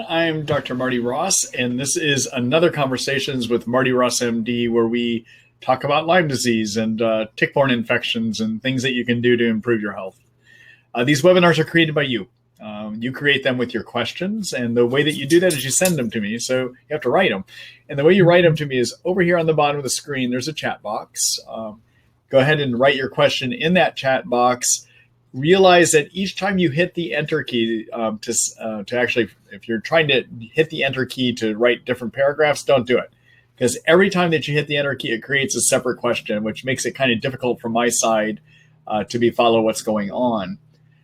I'm Dr. Marty Ross, and this is another Conversations with Marty Ross MD, where we talk about Lyme disease and tick-borne infections and things that you can do to improve your health. These webinars are created by you. You create them with your questions, and the way that you do that is you send them to me, so you have to write them. And the way you write them to me is over here on the bottom of the screen, there's a chat box. Go ahead and write your question in that chat box. Realize that each time you hit the enter key to actually, if you're trying to hit the enter key to write different paragraphs, don't do it. Because every time that you hit the enter key, it creates a separate question, which makes it kind of difficult from my side to follow what's going on.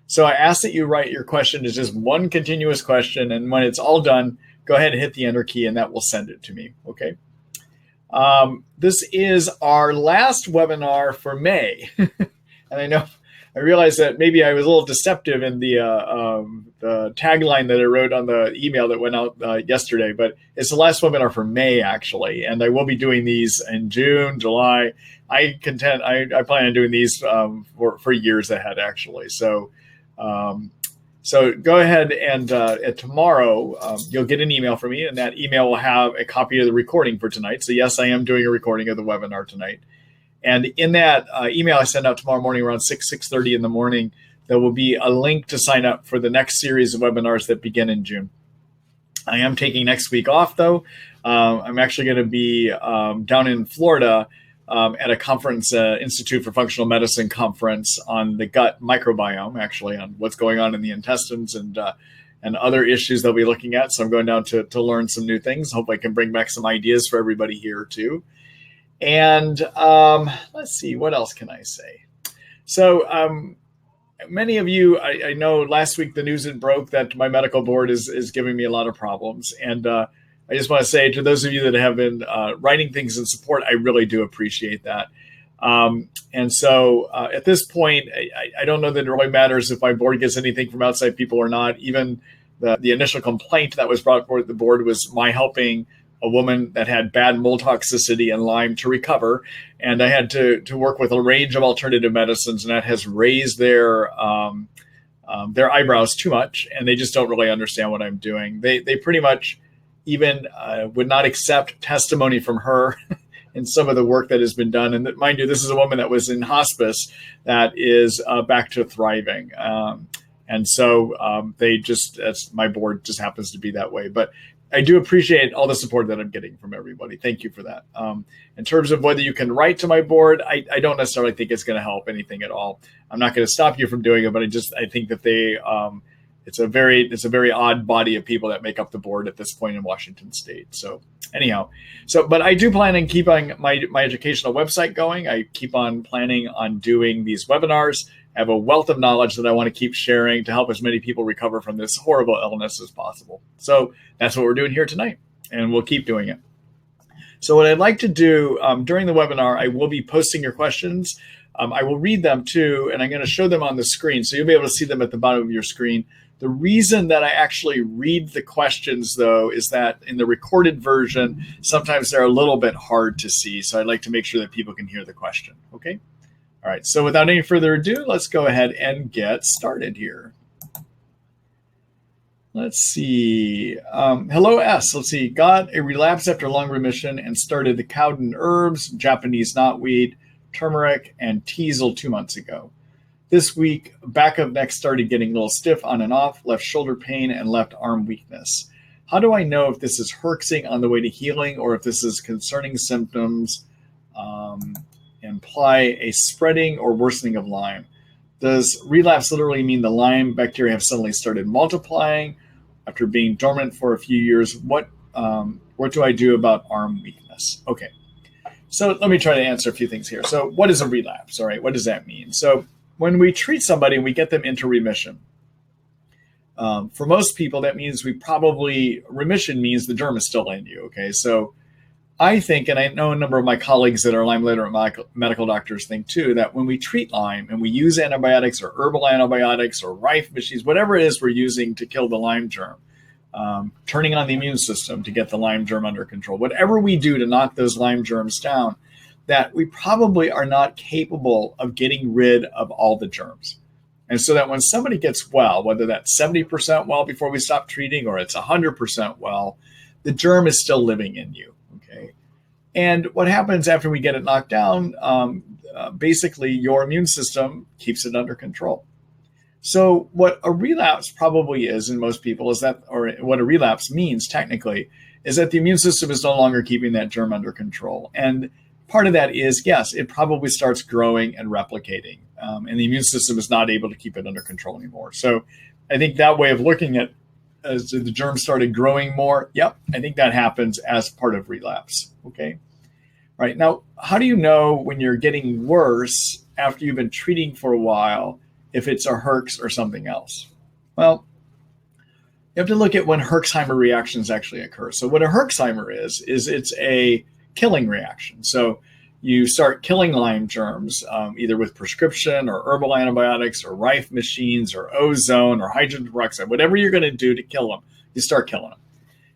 So I ask that you write your question as just one continuous question. And when it's all done, go ahead and hit the enter key and that will send it to me. Okay. This is our last webinar for May. And I realized that maybe I was a little deceptive in the tagline that I wrote on the email that went out yesterday, but it's the last webinar for May, actually. And I will be doing these in June, July. I plan on doing these for years ahead, actually. So go ahead and tomorrow you'll get an email from me, and that email will have a copy of the recording for tonight. So yes, I am doing a recording of the webinar tonight. And in that email I send out tomorrow morning around 6:30 in the morning, there will be a link to sign up for the next series of webinars that begin in June. I am taking next week off, though. I'm actually going to be down in Florida at a conference, Institute for Functional Medicine conference on the gut microbiome, actually, on what's going on in the intestines and other issues they'll be looking at. So I'm going down to learn some new things. Hope I can bring back some ideas for everybody here, too. And let's see, what else can I say? So many of you, I know last week the news had broke that my medical board is giving me a lot of problems. And I just want to say to those of you that have been writing things in support, I really do appreciate that. And so at this point, I don't know that it really matters if my board gets anything from outside people or not. Even the initial complaint that was brought forward at the board was my helping a woman that had bad mold toxicity and Lyme to recover. And I had to work with a range of alternative medicines, and that has raised their eyebrows too much, and they just don't really understand what I'm doing. They pretty much even would not accept testimony from her in some of the work that has been done. And mind you, this is a woman that was in hospice that is back to thriving. And so my board just happens to be that way. But I do appreciate all the support that I'm getting from everybody. Thank you for that. In terms of whether you can write to my board, I don't necessarily think it's going to help anything at all. I'm not going to stop you from doing it, but I think that it's a very odd body of people that make up the board at this point in Washington State. So anyhow, but I do plan on keeping my educational website going. I keep on planning on doing these webinars. I have a wealth of knowledge that I want to keep sharing to help as many people recover from this horrible illness as possible. So that's what we're doing here tonight, and we'll keep doing it. So what I'd like to do during the webinar, I will be posting your questions. I will read them too, and I'm going to show them on the screen, so you'll be able to see them at the bottom of your screen. The reason that I actually read the questions, though, is that in the recorded version, sometimes they're a little bit hard to see. So I'd like to make sure that people can hear the question. Okay. All right. So without any further ado, let's go ahead and get started here. Let's see. Hello, S. Let's see. Got a relapse after long remission and started the Cowden herbs, Japanese knotweed, turmeric, and teasel 2 months ago. This week, back of neck started getting a little stiff on and off, left shoulder pain, and left arm weakness. How do I know if this is herxing on the way to healing or if this is concerning symptoms imply a spreading or worsening of Lyme? Does relapse literally mean the Lyme bacteria have suddenly started multiplying after being dormant for a few years? What do I do about arm weakness? Okay, so let me try to answer a few things here. So what is a relapse? All right, what does that mean? So when we treat somebody and we get them into remission, for most people, that means remission means the germ is still in you, okay? So I think, and I know a number of my colleagues that are Lyme literate medical doctors think too, that when we treat Lyme and we use antibiotics or herbal antibiotics or Rife machines, whatever it is we're using to kill the Lyme germ, turning on the immune system to get the Lyme germ under control, whatever we do to knock those Lyme germs down, that we probably are not capable of getting rid of all the germs. And so that when somebody gets well, whether that's 70% well before we stop treating or it's 100% well, the germ is still living in you, okay? And what happens after we get it knocked down, basically your immune system keeps it under control. So what a relapse probably is in most people is that, or what a relapse means technically, is that the immune system is no longer keeping that germ under control. And part of that is, yes, it probably starts growing and replicating, and the immune system is not able to keep it under control anymore. So I think that way of looking at as the germ started growing more, yep, I think that happens as part of relapse, okay? All right, now, how do you know when you're getting worse after you've been treating for a while if it's a Herx or something else? Well, you have to look at when Herxheimer reactions actually occur. So what a Herxheimer is it's a killing reaction. So you start killing Lyme germs either with prescription or herbal antibiotics or Rife machines or ozone or hydrogen peroxide, whatever you're going to do to kill them, you start killing them.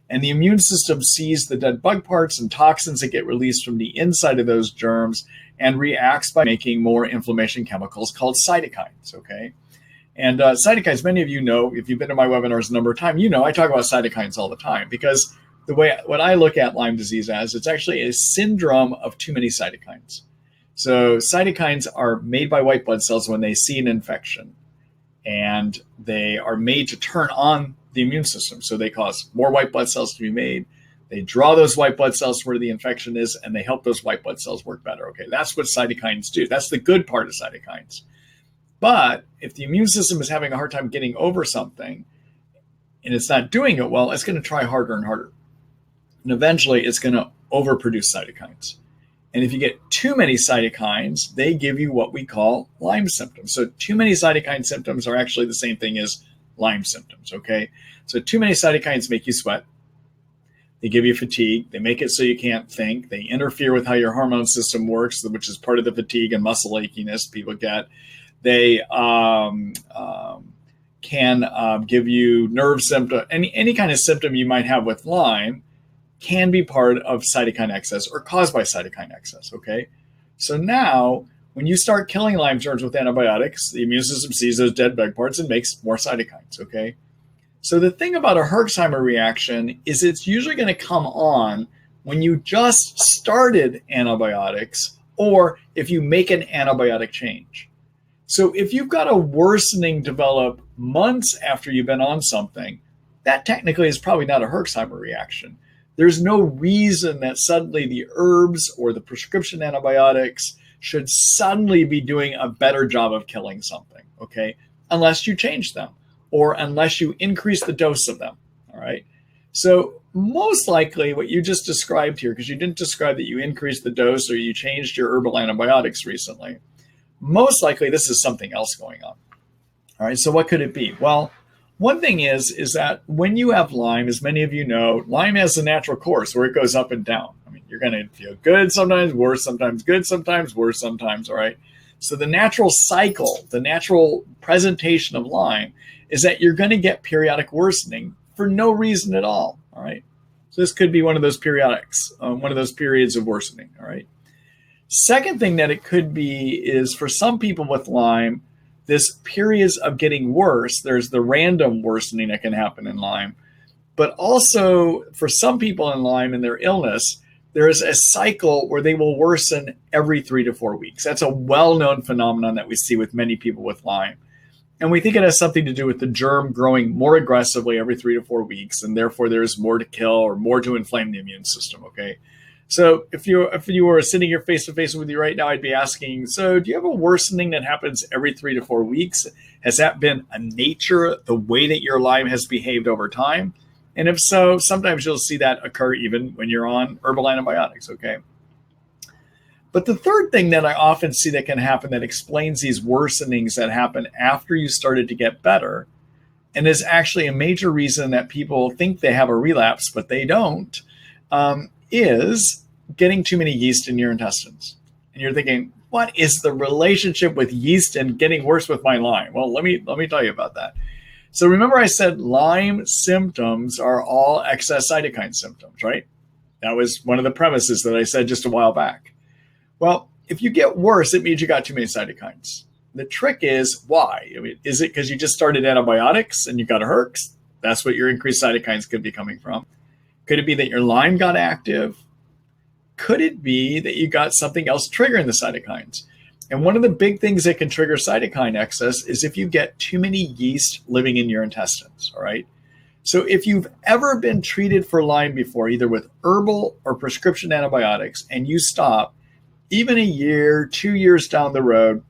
And the immune system sees the dead bug parts and toxins that get released from the inside of those germs and reacts by making more inflammation chemicals called cytokines, okay? And cytokines, many of you know, if you've been to my webinars a number of times, you know I talk about cytokines all the time because the way what I look at Lyme disease as, it's actually a syndrome of too many cytokines. So cytokines are made by white blood cells when they see an infection, and they are made to turn on the immune system. So they cause more white blood cells to be made. They draw those white blood cells where the infection is, and they help those white blood cells work better. Okay, that's what cytokines do. That's the good part of cytokines. But if the immune system is having a hard time getting over something and it's not doing it well, it's going to try harder and harder. And eventually it's going to overproduce cytokines. And if you get too many cytokines, they give you what we call Lyme symptoms. So too many cytokine symptoms are actually the same thing as Lyme symptoms, okay? So too many cytokines make you sweat. They give you fatigue. They make it so you can't think. They interfere with how your hormone system works, which is part of the fatigue and muscle achiness people get. They can give you nerve symptom. Any kind of symptom you might have with Lyme can be part of cytokine excess or caused by cytokine excess, okay? So now, when you start killing Lyme germs with antibiotics, the immune system sees those dead bug parts and makes more cytokines, okay? So the thing about a Herxheimer reaction is it's usually going to come on when you just started antibiotics or if you make an antibiotic change. So if you've got a worsening develop months after you've been on something, that technically is probably not a Herxheimer reaction. There's no reason that suddenly the herbs or the prescription antibiotics should suddenly be doing a better job of killing something, okay? Unless you change them or unless you increase the dose of them, all right? So most likely what you just described here, because you didn't describe that you increased the dose or you changed your herbal antibiotics recently, most likely this is something else going on, all right? So what could it be? Well, one thing is that when you have Lyme, as many of you know, Lyme has a natural course where it goes up and down. I mean, you're going to feel good sometimes, worse sometimes, good sometimes, worse sometimes, all right? So the natural cycle, the natural presentation of Lyme is that you're going to get periodic worsening for no reason at all right? So this could be one of those periodics, one of those periods of worsening, all right? Second thing that it could be is for some people with Lyme, this periods of getting worse, there's the random worsening that can happen in Lyme, but also for some people in Lyme and their illness, there is a cycle where they will worsen every 3 to 4 weeks. That's a well-known phenomenon that we see with many people with Lyme. And we think it has something to do with the germ growing more aggressively every 3 to 4 weeks, and therefore there's more to kill or more to inflame the immune system, okay? So if you were sitting here face-to-face with you right now, I'd be asking, so do you have a worsening that happens every 3 to 4 weeks? Has that been a nature, the way that your Lyme has behaved over time? And if so, sometimes you'll see that occur even when you're on herbal antibiotics, okay? But the third thing that I often see that can happen that explains these worsenings that happen after you started to get better, and is actually a major reason that people think they have a relapse, but they don't, is getting too many yeast in your intestines. And you're thinking, what is the relationship with yeast and getting worse with my Lyme? Well, let me tell you about that. So remember I said Lyme symptoms are all excess cytokine symptoms, right? That was one of the premises that I said just a while back. Well, if you get worse, it means you got too many cytokines. The trick is why? I mean, is it because you just started antibiotics and you got a herx? That's what your increased cytokines could be coming from. Could it be that your Lyme got active? Could it be that you got something else triggering the cytokines? And one of the big things that can trigger cytokine excess is if you get too many yeast living in your intestines, all right? So if you've ever been treated for Lyme before, either with herbal or prescription antibiotics, and you stop, even a year, 2 years down the road,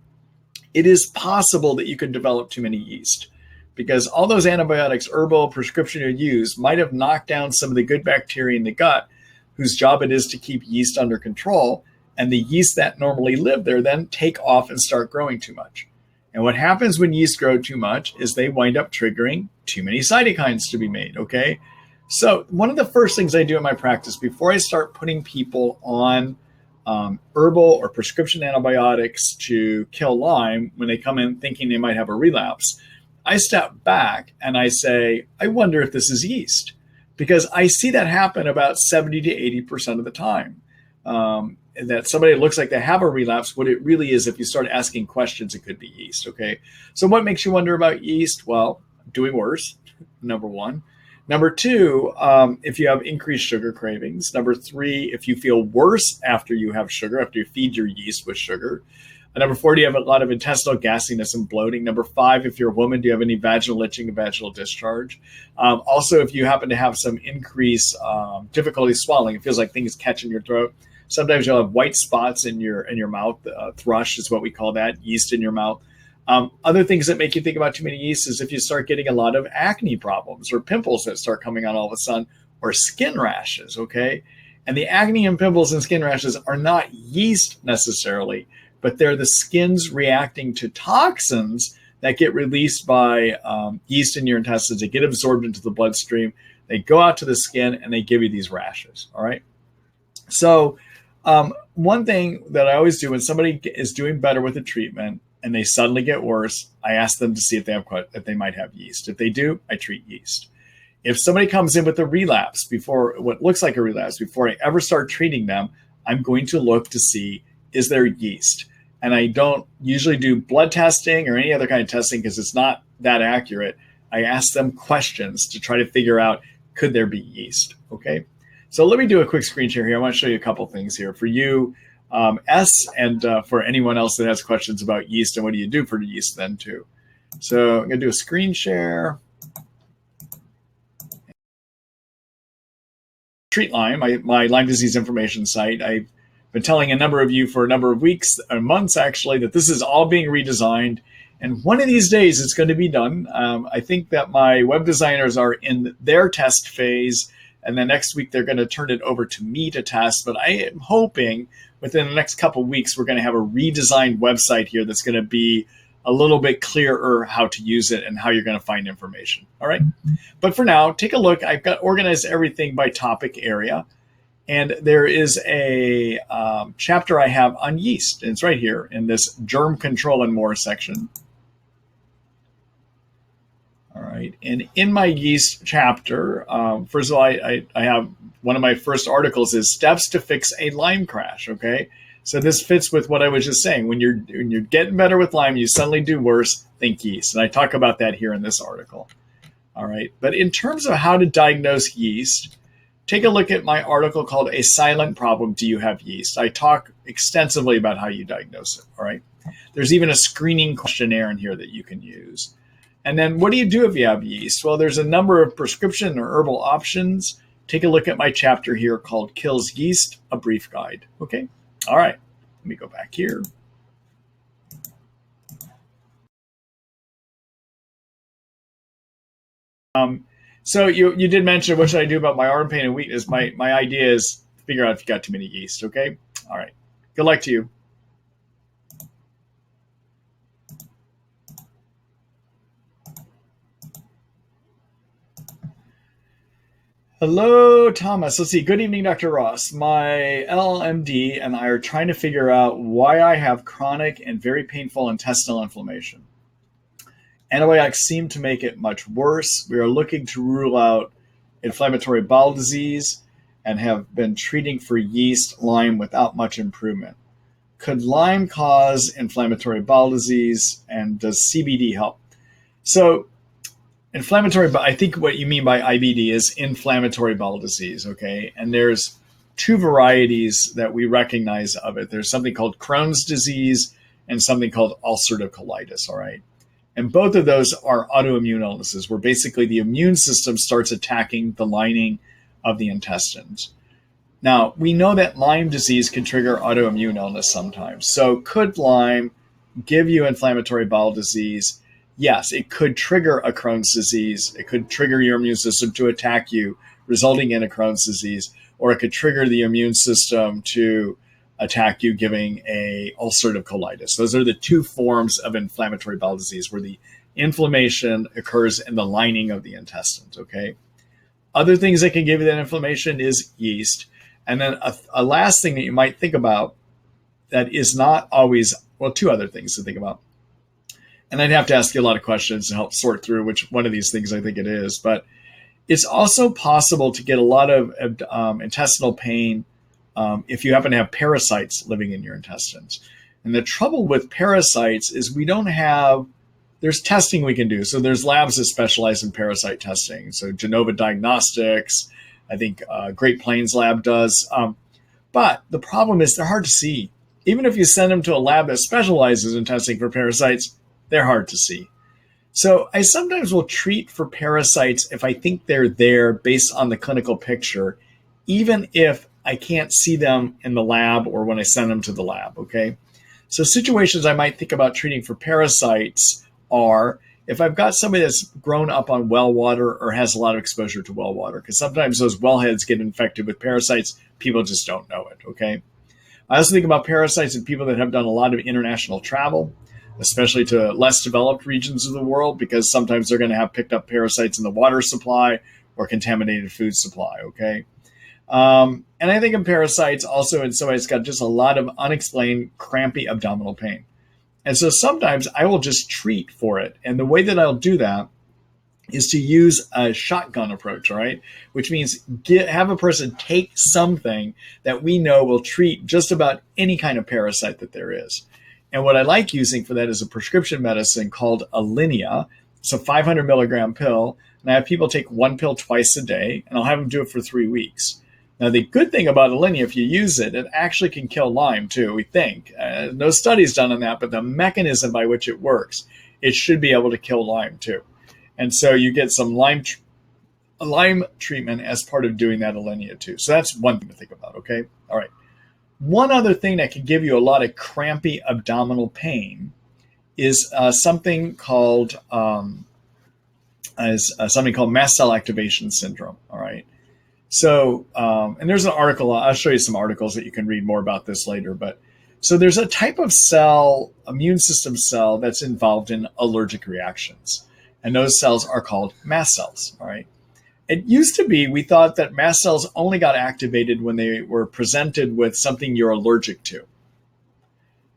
it is possible that you could develop too many yeast, because all those antibiotics, herbal, prescription you use, might have knocked down some of the good bacteria in the gut, whose job it is to keep yeast under control. And the yeast that normally live there then take off and start growing too much. And what happens when yeast grow too much is they wind up triggering too many cytokines to be made, okay? So one of the first things I do in my practice before I start putting people on herbal or prescription antibiotics to kill Lyme, when they come in thinking they might have a relapse, I step back and I say, I wonder if this is yeast, because I see that happen about 70 to 80% of the time. That somebody looks like they have a relapse. What it really is, if you start asking questions, it could be yeast. Okay. So what makes you wonder about yeast? Well, doing worse, number one. Number two, if you have increased sugar cravings. Number three, if you feel worse after you have sugar, after you feed your yeast with sugar. Number four, do you have a lot of intestinal gasiness and bloating? Number five, if you're a woman, do you have any vaginal itching and vaginal discharge? Also, if you happen to have some increased difficulty swallowing, it feels like things catch in your throat. Sometimes you'll have white spots in your mouth. Thrush is what we call that, yeast in your mouth. Other things that make you think about too many yeast is if you start getting a lot of acne problems or pimples that start coming on all of a sudden, or skin rashes, okay? And the acne and pimples and skin rashes are not yeast necessarily, but they're the skin's reacting to toxins that get released by yeast in your intestines. They get absorbed into the bloodstream. They go out to the skin and they give you these rashes, all right? So one thing that I always do when somebody is doing better with a treatment and they suddenly get worse, I ask them to see if they might have yeast. If they do, I treat yeast. If somebody comes in with a relapse before what looks like a relapse, before I ever start treating them, I'm going to look to see, is there yeast? And I don't usually do blood testing or any other kind of testing because it's not that accurate. I ask them questions to try to figure out, could there be yeast? Okay. So let me do a quick screen share here. I want to show you a couple things here for you, S, and for anyone else that has questions about yeast and what do you do for yeast then too. So I'm going to do a screen share. Treat Lyme, my Lyme disease information site. I've been telling a number of you for a number of weeks or months actually that this is all being redesigned. And one of these days it's going to be done. I think that my web designers are in their test phase. And then next week, they're going to turn it over to me to test. But I am hoping within the next couple of weeks, we're going to have a redesigned website here that's going to be a little bit clearer how to use it and how you're going to find information. All right. But for now, take a look. I've got organized everything by topic area. And there is a chapter I have on yeast. And it's right here in this germ control and more section. All right. And in my yeast chapter, first of all, I have one of my first articles is steps to fix a Lyme crash. Okay. So this fits with what I was just saying. When you're getting better with Lyme, you suddenly do worse, think yeast. And I talk about that here in this article. All right. But in terms of how to diagnose yeast, take a look at my article called A Silent Problem, Do You Have Yeast? I talk extensively about how you diagnose it. All right. There's even a screening questionnaire in here that you can use. And then what do you do if you have yeast? Well, there's a number of prescription or herbal options. Take a look at my chapter here called Kills Yeast, a Brief Guide. Okay. All right. Let me go back here. So you did mention what should I do about my arm pain and weakness. My idea is figure out if you got too many yeast. Okay. All right. Good luck to you. Hello, Thomas. Let's see. Good evening, Dr. Ross. My LMD and I are trying to figure out why I have chronic and very painful intestinal inflammation. Antibiotics seem to make it much worse. We are looking to rule out inflammatory bowel disease and have been treating for yeast Lyme without much improvement. could Lyme cause inflammatory bowel disease, and does CBD help? So inflammatory, but I think what you mean by IBD is inflammatory bowel disease, okay? And there's two varieties that we recognize of it. There's something called Crohn's disease and something called ulcerative colitis, all right? And both of those are autoimmune illnesses where basically the immune system starts attacking the lining of the intestines. Now, we know that Lyme disease can trigger autoimmune illness sometimes. So could Lyme give you inflammatory bowel disease? Yes, it could trigger a Crohn's disease. It could trigger your immune system to attack you, resulting in a Crohn's disease, or it could trigger the immune system to attack you, giving a ulcerative colitis. Those are the two forms of inflammatory bowel disease where the inflammation occurs in the lining of the intestines, okay? Other things that can give you that inflammation is yeast. And then a last thing that you might think about that is not always, well, two other things to think about. And I'd have to ask you a lot of questions to help sort through which one of these things I think it is. But it's also possible to get a lot of intestinal pain if you happen to have parasites living in your intestines. And the trouble with parasites is we don't have, there's testing we can do. So there's labs that specialize in parasite testing. So Genova Diagnostics, I think Great Plains Lab does. But the problem is they're hard to see. Even if you send them to a lab that specializes in testing for parasites, they're hard to see. So I sometimes will treat for parasites if I think they're there based on the clinical picture, even if I can't see them in the lab or when I send them to the lab, okay? So situations I might think about treating for parasites are if I've got somebody that's grown up on well water or has a lot of exposure to well water, because sometimes those wellheads get infected with parasites, people just don't know it, okay? I also think about parasites in people that have done a lot of international travel, especially to less developed regions of the world, because sometimes they're going to have picked up parasites in the water supply or contaminated food supply, okay? And I think of parasites also in somebody that's got just a lot of unexplained crampy abdominal pain. And so sometimes I will just treat for it. And the way that I'll do that is to use a shotgun approach, all right? Which means have a person take something that we know will treat just about any kind of parasite that there is. And what I like using for that is a prescription medicine called Alinea. It's a 500 milligram pill. And I have people take one pill twice a day, and I'll have them do it for 3 weeks. Now, the good thing about Alinea, if you use it, it actually can kill Lyme too, we think. No studies done on that, but the mechanism by which it works, it should be able to kill Lyme too. And so you get some Lyme treatment as part of doing that Alinea too. So that's one thing to think about, okay? All right. One other thing that can give you a lot of crampy abdominal pain is something called mast cell activation syndrome, all right? So, and there's an article, I'll show you some articles that you can read more about this later, but so there's a type of cell, immune system cell, that's involved in allergic reactions. And those cells are called mast cells, all right? It used to be, we thought that mast cells only got activated when they were presented with something you're allergic to.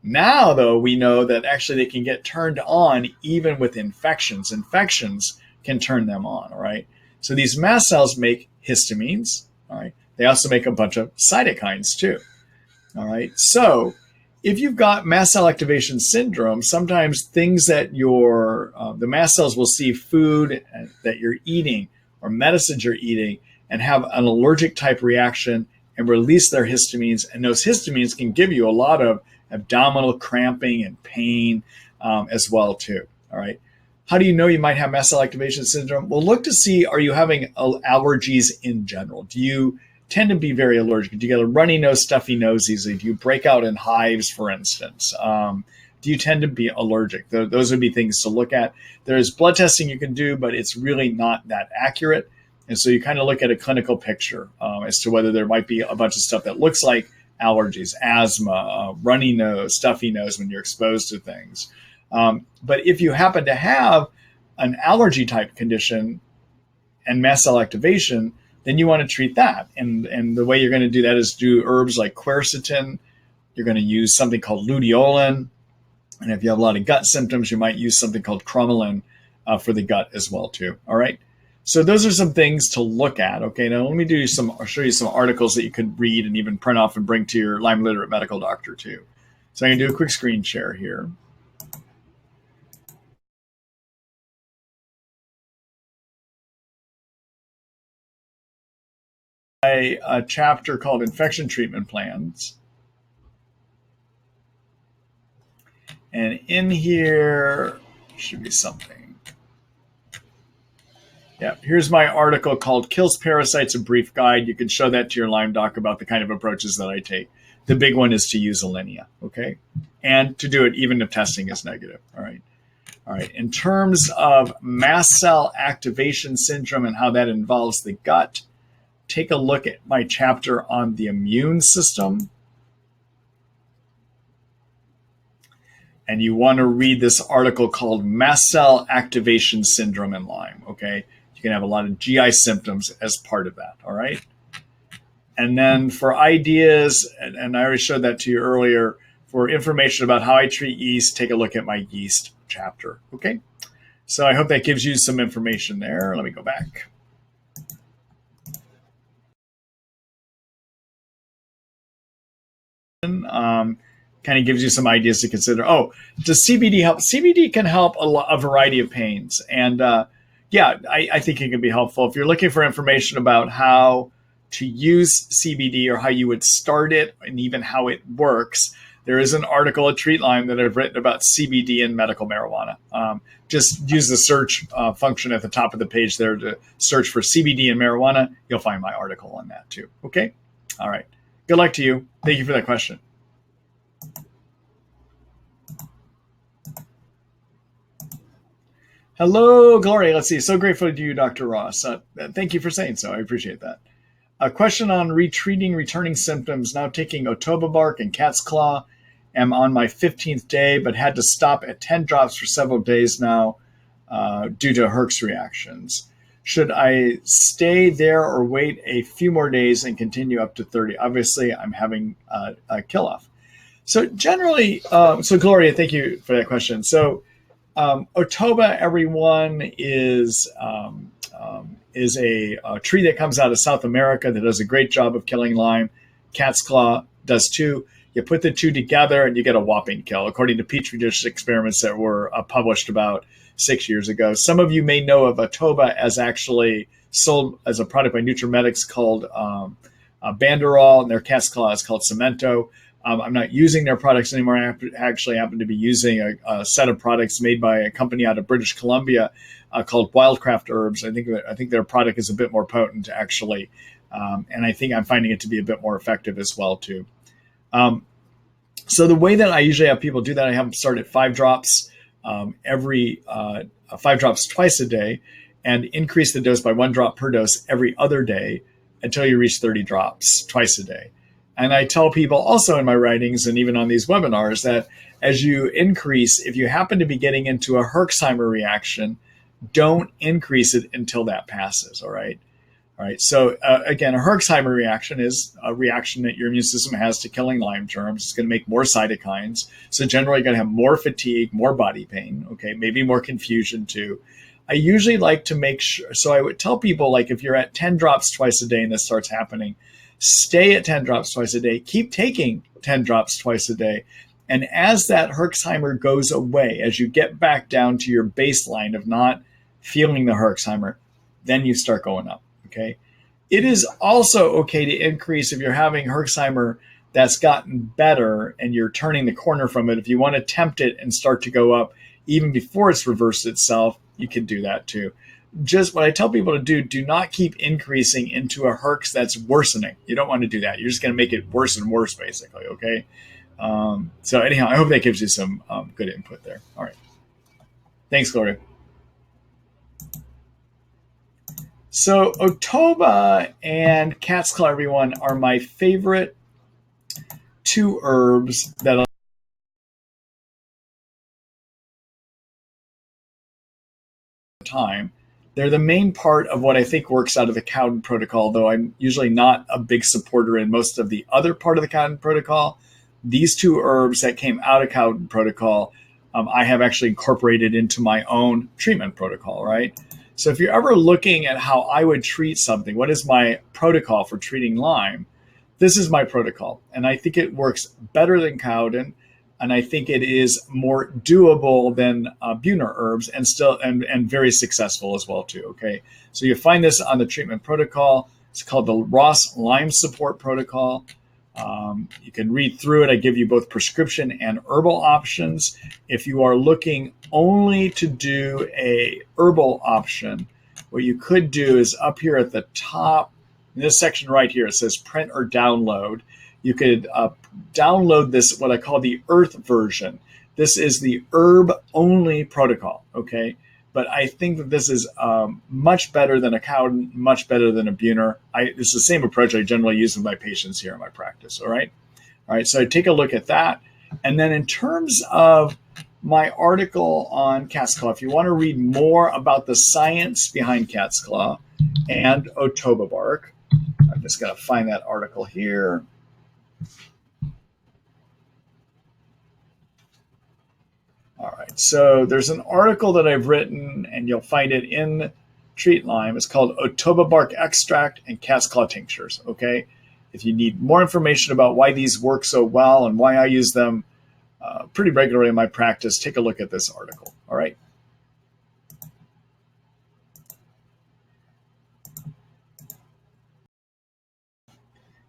Now, though, we know that actually they can get turned on even with infections. Infections can turn them on, all right? So these mast cells make histamines, all right? They also make a bunch of cytokines too, all right? So if you've got mast cell activation syndrome, sometimes things that the mast cells will see food that you're eating or medicines you're eating and have an allergic type reaction and release their histamines. And those histamines can give you a lot of abdominal cramping and pain as well too, all right? How do you know you might have mast cell activation syndrome? Well, look to see, are you having allergies in general? Do you tend to be very allergic? Do you get a runny nose, stuffy nose easily? Do you break out in hives, for instance? Do you tend to be allergic? Those would be things to look at. There's blood testing you can do, but it's really not that accurate. And so you kind of look at a clinical picture as to whether there might be a bunch of stuff that looks like allergies, asthma, runny nose, stuffy nose when you're exposed to things. But if you happen to have an allergy type condition and mast cell activation, then you want to treat that. And the way you're going to do that is do herbs like quercetin. You're going to use something called luteolin. And if you have a lot of gut symptoms, you might use something called cromolyn for the gut as well too. All right. So those are some things to look at. Okay. Now let me I'll show you some articles that you could read and even print off and bring to your Lyme literate medical doctor too. So I'm going to do a quick screen share here. A chapter called Infection Treatment Plans. And in here should be something. Yeah, here's my article called Kills Parasites, a Brief Guide. You can show that to your Lyme doc about the kind of approaches that I take. The big one is to use Alinea, okay? And to do it even if testing is negative, all right? All right, in terms of mast cell activation syndrome and how that involves the gut, take a look at my chapter on the immune system. And you want to read this article called Mast Cell Activation Syndrome in Lyme, okay? You can have a lot of GI symptoms as part of that, all right? And then for ideas, and I already showed that to you earlier, for information about how I treat yeast, take a look at my yeast chapter, okay? So I hope that gives you some information there. Let me go back. Kind of gives you some ideas to consider. Oh, does CBD help? CBD can help a variety of pains. And yeah, I think it can be helpful. If you're looking for information about how to use CBD or how you would start it and even how it works, there is an article at Treat Lyme that I've written about CBD and medical marijuana. Just use the search function at the top of the page there to search for CBD and marijuana. You'll find my article on that too. Okay? All right. Good luck to you. Thank you for that question. Hello, Gloria. Let's see. So grateful to you, Dr. Ross. Thank you for saying so. I appreciate that. A question on returning symptoms. Now taking Otoba bark and cat's claw. Am on my 15th day, but had to stop at 10 drops for several days now due to Herx reactions. Should I stay there or wait a few more days and continue up to 30? Obviously, I'm having a kill-off. So generally, so Gloria, thank you for that question. So Otoba, everyone, is a tree that comes out of South America that does a great job of killing Lyme. Cat's claw does too. You put the two together and you get a whopping kill, according to petri dish experiments that were published about 6 years ago. Some of you may know of Otoba as actually sold as a product by Nutramedics called Banderol, and their cat's claw is called Cemento. I'm not using their products anymore. I actually happen to be using a set of products made by a company out of British Columbia called Wildcraft Herbs. I think their product is a bit more potent, actually, and I think I'm finding it to be a bit more effective as well too. So the way that I usually have people do that, I have them start at 5 drops 5 drops twice a day, and increase the dose by 1 drop per dose every other day until you reach 30 drops twice a day. And I tell people also in my writings and even on these webinars that as you increase, if you happen to be getting into a Herxheimer reaction, don't increase it until that passes, all right? All right, so again, a Herxheimer reaction is a reaction that your immune system has to killing Lyme germs. It's going to make more cytokines. So generally, you're going to have more fatigue, more body pain, okay, maybe more confusion too. I usually like to make sure, so I would tell people, like, if you're at 10 drops twice a day and this starts happening, stay at 10 drops twice a day. Keep taking 10 drops twice a day. And as that Herxheimer goes away, as you get back down to your baseline of not feeling the Herxheimer, then you start going up. Okay. It is also okay to increase if you're having Herxheimer that's gotten better and you're turning the corner from it. If you want to tempt it and start to go up even before it's reversed itself, you can do that too. Just what I tell people to do not keep increasing into a Herx that's worsening. You don't want to do that. You're just going to make it worse and worse, basically. Okay. So anyhow, I hope that gives you some good input there. All right. Thanks, Gloria. So Otoba and cat's claw, everyone, are my favorite 2 herbs that time. They're the main part of what I think works out of the Cowden protocol, though I'm usually not a big supporter in most of the other part of the Cowden protocol. These 2 herbs that came out of Cowden protocol, I have actually incorporated into my own treatment protocol, right? So if you're ever looking at how I would treat something, what is my protocol for treating Lyme? This is my protocol. And I think it works better than Cowden. and I think it is more doable than Buhner herbs, and still and very successful as well too. Okay, so you find this on the treatment protocol. It's called the Ross Lyme Support Protocol. You can read through it. I give you both prescription and herbal options. If you are looking only to do a herbal option, what you could do is up here at the top, in this section right here, it says print or download. You could download this, what I call the Earth version. This is the herb-only protocol, okay? But I think that this is much better than a Cowden, much better than a Buhner. It's the same approach I generally use with my patients here in my practice, all right? All right, so take a look at that. And then in terms of my article on cat's claw, if you want to read more about the science behind cat's claw and Otoba bark, I'm just going to find that article here. All right, so there's an article that I've written, and you'll find it in Treat Lyme. It's called Otoba Bark Extract and Cat's Claw Tinctures, okay? If you need more information about why these work so well and why I use them pretty regularly in my practice, take a look at this article, all right?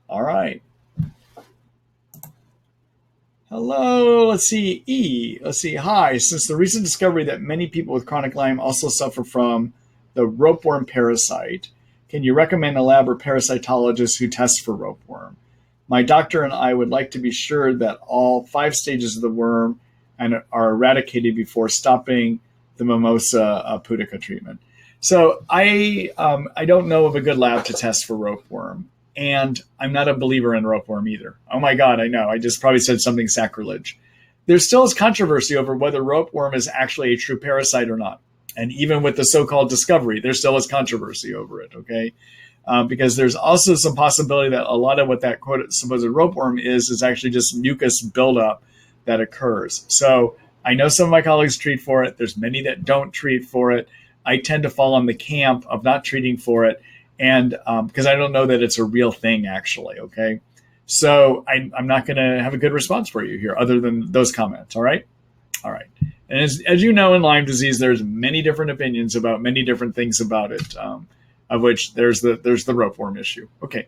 All right. Hello, let's see, E. Let's see, hi. Since the recent discovery that many people with chronic Lyme also suffer from the ropeworm parasite, can you recommend a lab or parasitologist who tests for ropeworm? My doctor and I would like to be sure that all 5 stages of the worm are eradicated before stopping the mimosa pudica treatment. So I don't know of a good lab to test for ropeworm. And I'm not a believer in ropeworm either. Oh my God, I know. I just probably said something sacrilege. There still is controversy over whether ropeworm is actually a true parasite or not. And even with the so-called discovery, there still is controversy over it, okay? Because there's also some possibility that a lot of what that quote supposed ropeworm is actually just mucus buildup that occurs. So I know some of my colleagues treat for it. There's many that don't treat for it. I tend to fall on the camp of not treating for it. And because I don't know that it's a real thing, actually, okay? So I'm not going to have a good response for you here other than those comments, all right? All right. And as you know, in Lyme disease, there's many different opinions about many different things about it, of which there's the ropeworm issue. Okay.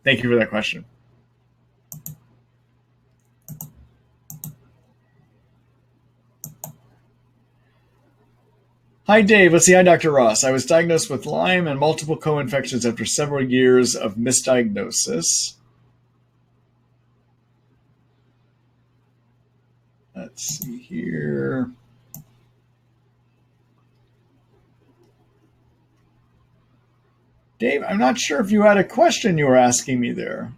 Thank you for that question. Hi, Dave. Let's see. Hi, Dr. Ross. I was diagnosed with Lyme and multiple co-infections after several years of misdiagnosis. Let's see here. Dave, I'm not sure if you had a question you were asking me there.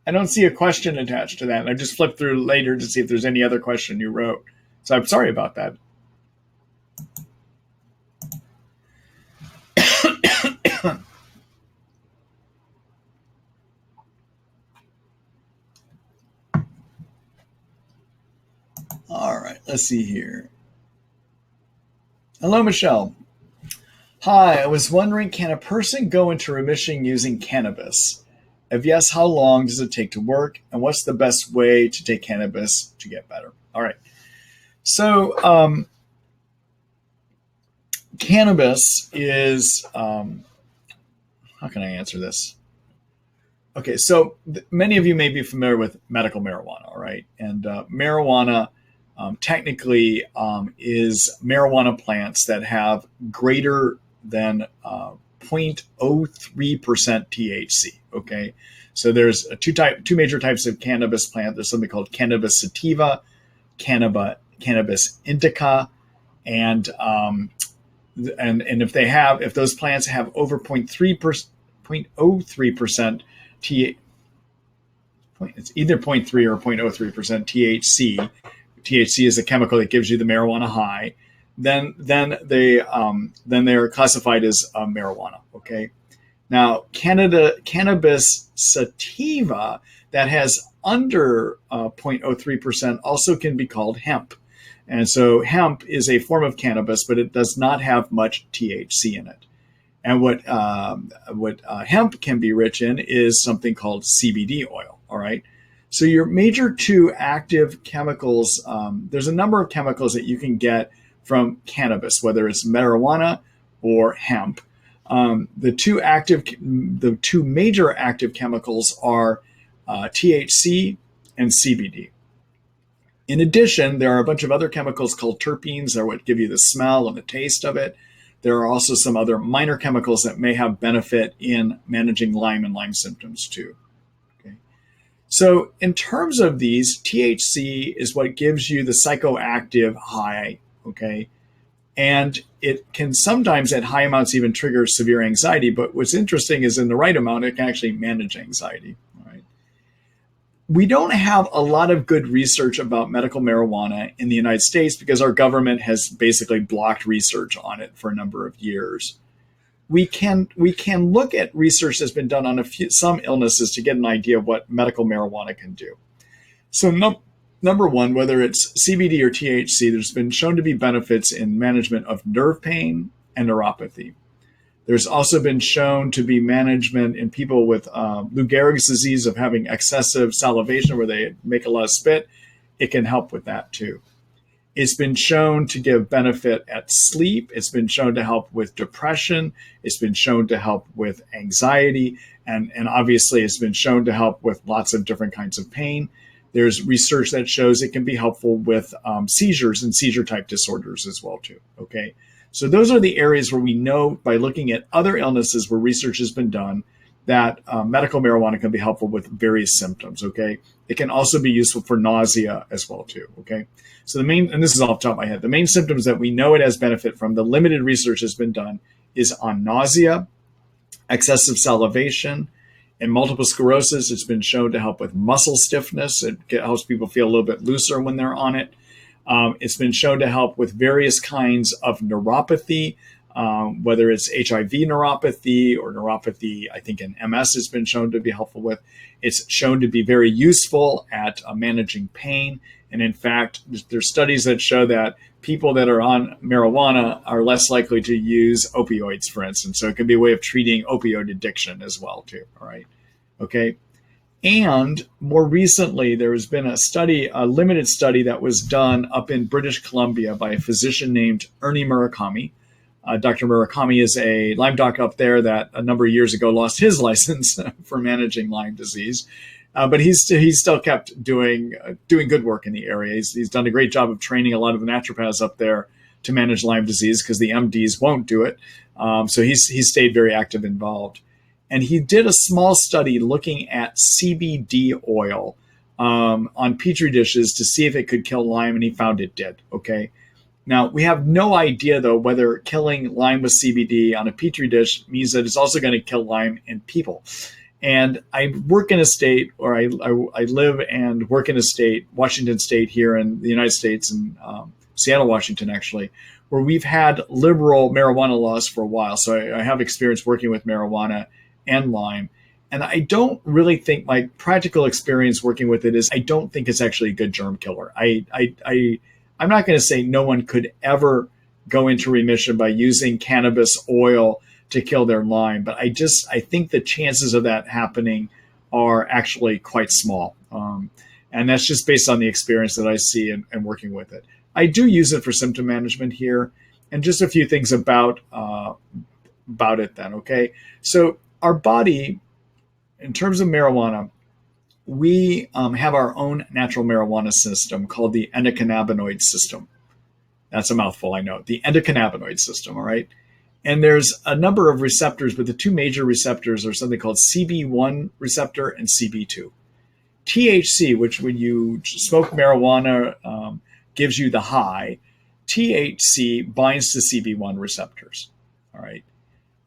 I don't see a question attached to that. I just flipped through later to see if there's any other question you wrote. So I'm sorry about that. All right, let's see here. Hello, Michelle. Hi, I was wondering, can a person go into remission using cannabis? If yes, how long does it take to work? And what's the best way to take cannabis to get better? All right. So cannabis is, how can I answer this? Okay, so many of you may be familiar with medical marijuana, all right? And marijuana technically is marijuana plants that have greater than 0.03% THC, okay? So there's two major types of cannabis plant. There's something called cannabis sativa, cannabis indica, and if those plants have over 0.03% it's either 0.3 or 0.03% THC. THC is a chemical that gives you the marijuana high. Then they are classified as marijuana. Okay. Now, cannabis sativa that has under 0.03% also can be called hemp. And so hemp is a form of cannabis, but it does not have much THC in it. And what hemp can be rich in is something called CBD oil. All right. So your major two active chemicals, there's a number of chemicals that you can get from cannabis, whether it's marijuana or hemp. The two major active chemicals are THC and CBD. In addition, there are a bunch of other chemicals called terpenes that are what give you the smell and the taste of it. There are also some other minor chemicals that may have benefit in managing Lyme and Lyme symptoms too. Okay. So in terms of these, THC is what gives you the psychoactive high, okay? And it can sometimes at high amounts even trigger severe anxiety, but what's interesting is in the right amount, it can actually manage anxiety. We don't have a lot of good research about medical marijuana in the United States because our government has basically blocked research on it for a number of years. We can look at research that's been done on some illnesses to get an idea of what medical marijuana can do. So number one, whether it's CBD or THC, there's been shown to be benefits in management of nerve pain and neuropathy. There's also been shown to be management in people with Lou Gehrig's disease of having excessive salivation where they make a lot of spit. It can help with that too. It's been shown to give benefit at sleep. It's been shown to help with depression. It's been shown to help with anxiety. And obviously it's been shown to help with lots of different kinds of pain. There's research that shows it can be helpful with seizures and seizure type disorders as well too, okay? So those are the areas where we know by looking at other illnesses where research has been done that medical marijuana can be helpful with various symptoms, okay? It can also be useful for nausea as well too, okay? So and this is off the top of my head, the main symptoms that we know it has benefit from, the limited research has been done, is on nausea, excessive salivation, and multiple sclerosis. It's been shown to help with muscle stiffness. It helps people feel a little bit looser when they're on it. It's been shown to help with various kinds of neuropathy, whether it's HIV neuropathy or neuropathy, I think in MS has been shown to be helpful with. It's shown to be very useful at managing pain. And in fact, there's studies that show that people that are on marijuana are less likely to use opioids, for instance. So it can be a way of treating opioid addiction as well too, all right? Okay. And more recently, there has been a limited study that was done up in British Columbia by a physician named Ernie Murakami. Dr. Murakami is a Lyme doc up there that a number of years ago lost his license for managing Lyme disease. But he's still kept doing good work in the area. He's done a great job of training a lot of the naturopaths up there to manage Lyme disease because the MDs won't do it. So he's stayed very active involved. And he did a small study looking at CBD oil on Petri dishes to see if it could kill Lyme, and he found it did, okay? Now, we have no idea, though, whether killing Lyme with CBD on a Petri dish means that it's also going to kill Lyme in people. And I work in a state, or I live and work in a state, Washington State here in the United States, in Seattle, Washington, actually, where we've had liberal marijuana laws for a while. So I have experience working with marijuana and Lyme. And I don't really think my practical experience working with it is, I don't think it's actually a good germ killer. I'm not going to say no one could ever go into remission by using cannabis oil to kill their Lyme, but I think the chances of that happening are actually quite small. And that's just based on the experience that I see and working with it. I do use it for symptom management here, and just a few things about it then, okay? So our body, in terms of marijuana, we have our own natural marijuana system called the endocannabinoid system. That's a mouthful, I know. The endocannabinoid system, all right? And there's a number of receptors, but the two major receptors are something called CB1 receptor and CB2. THC, which when you smoke marijuana gives you the high, THC binds to CB1 receptors, all right?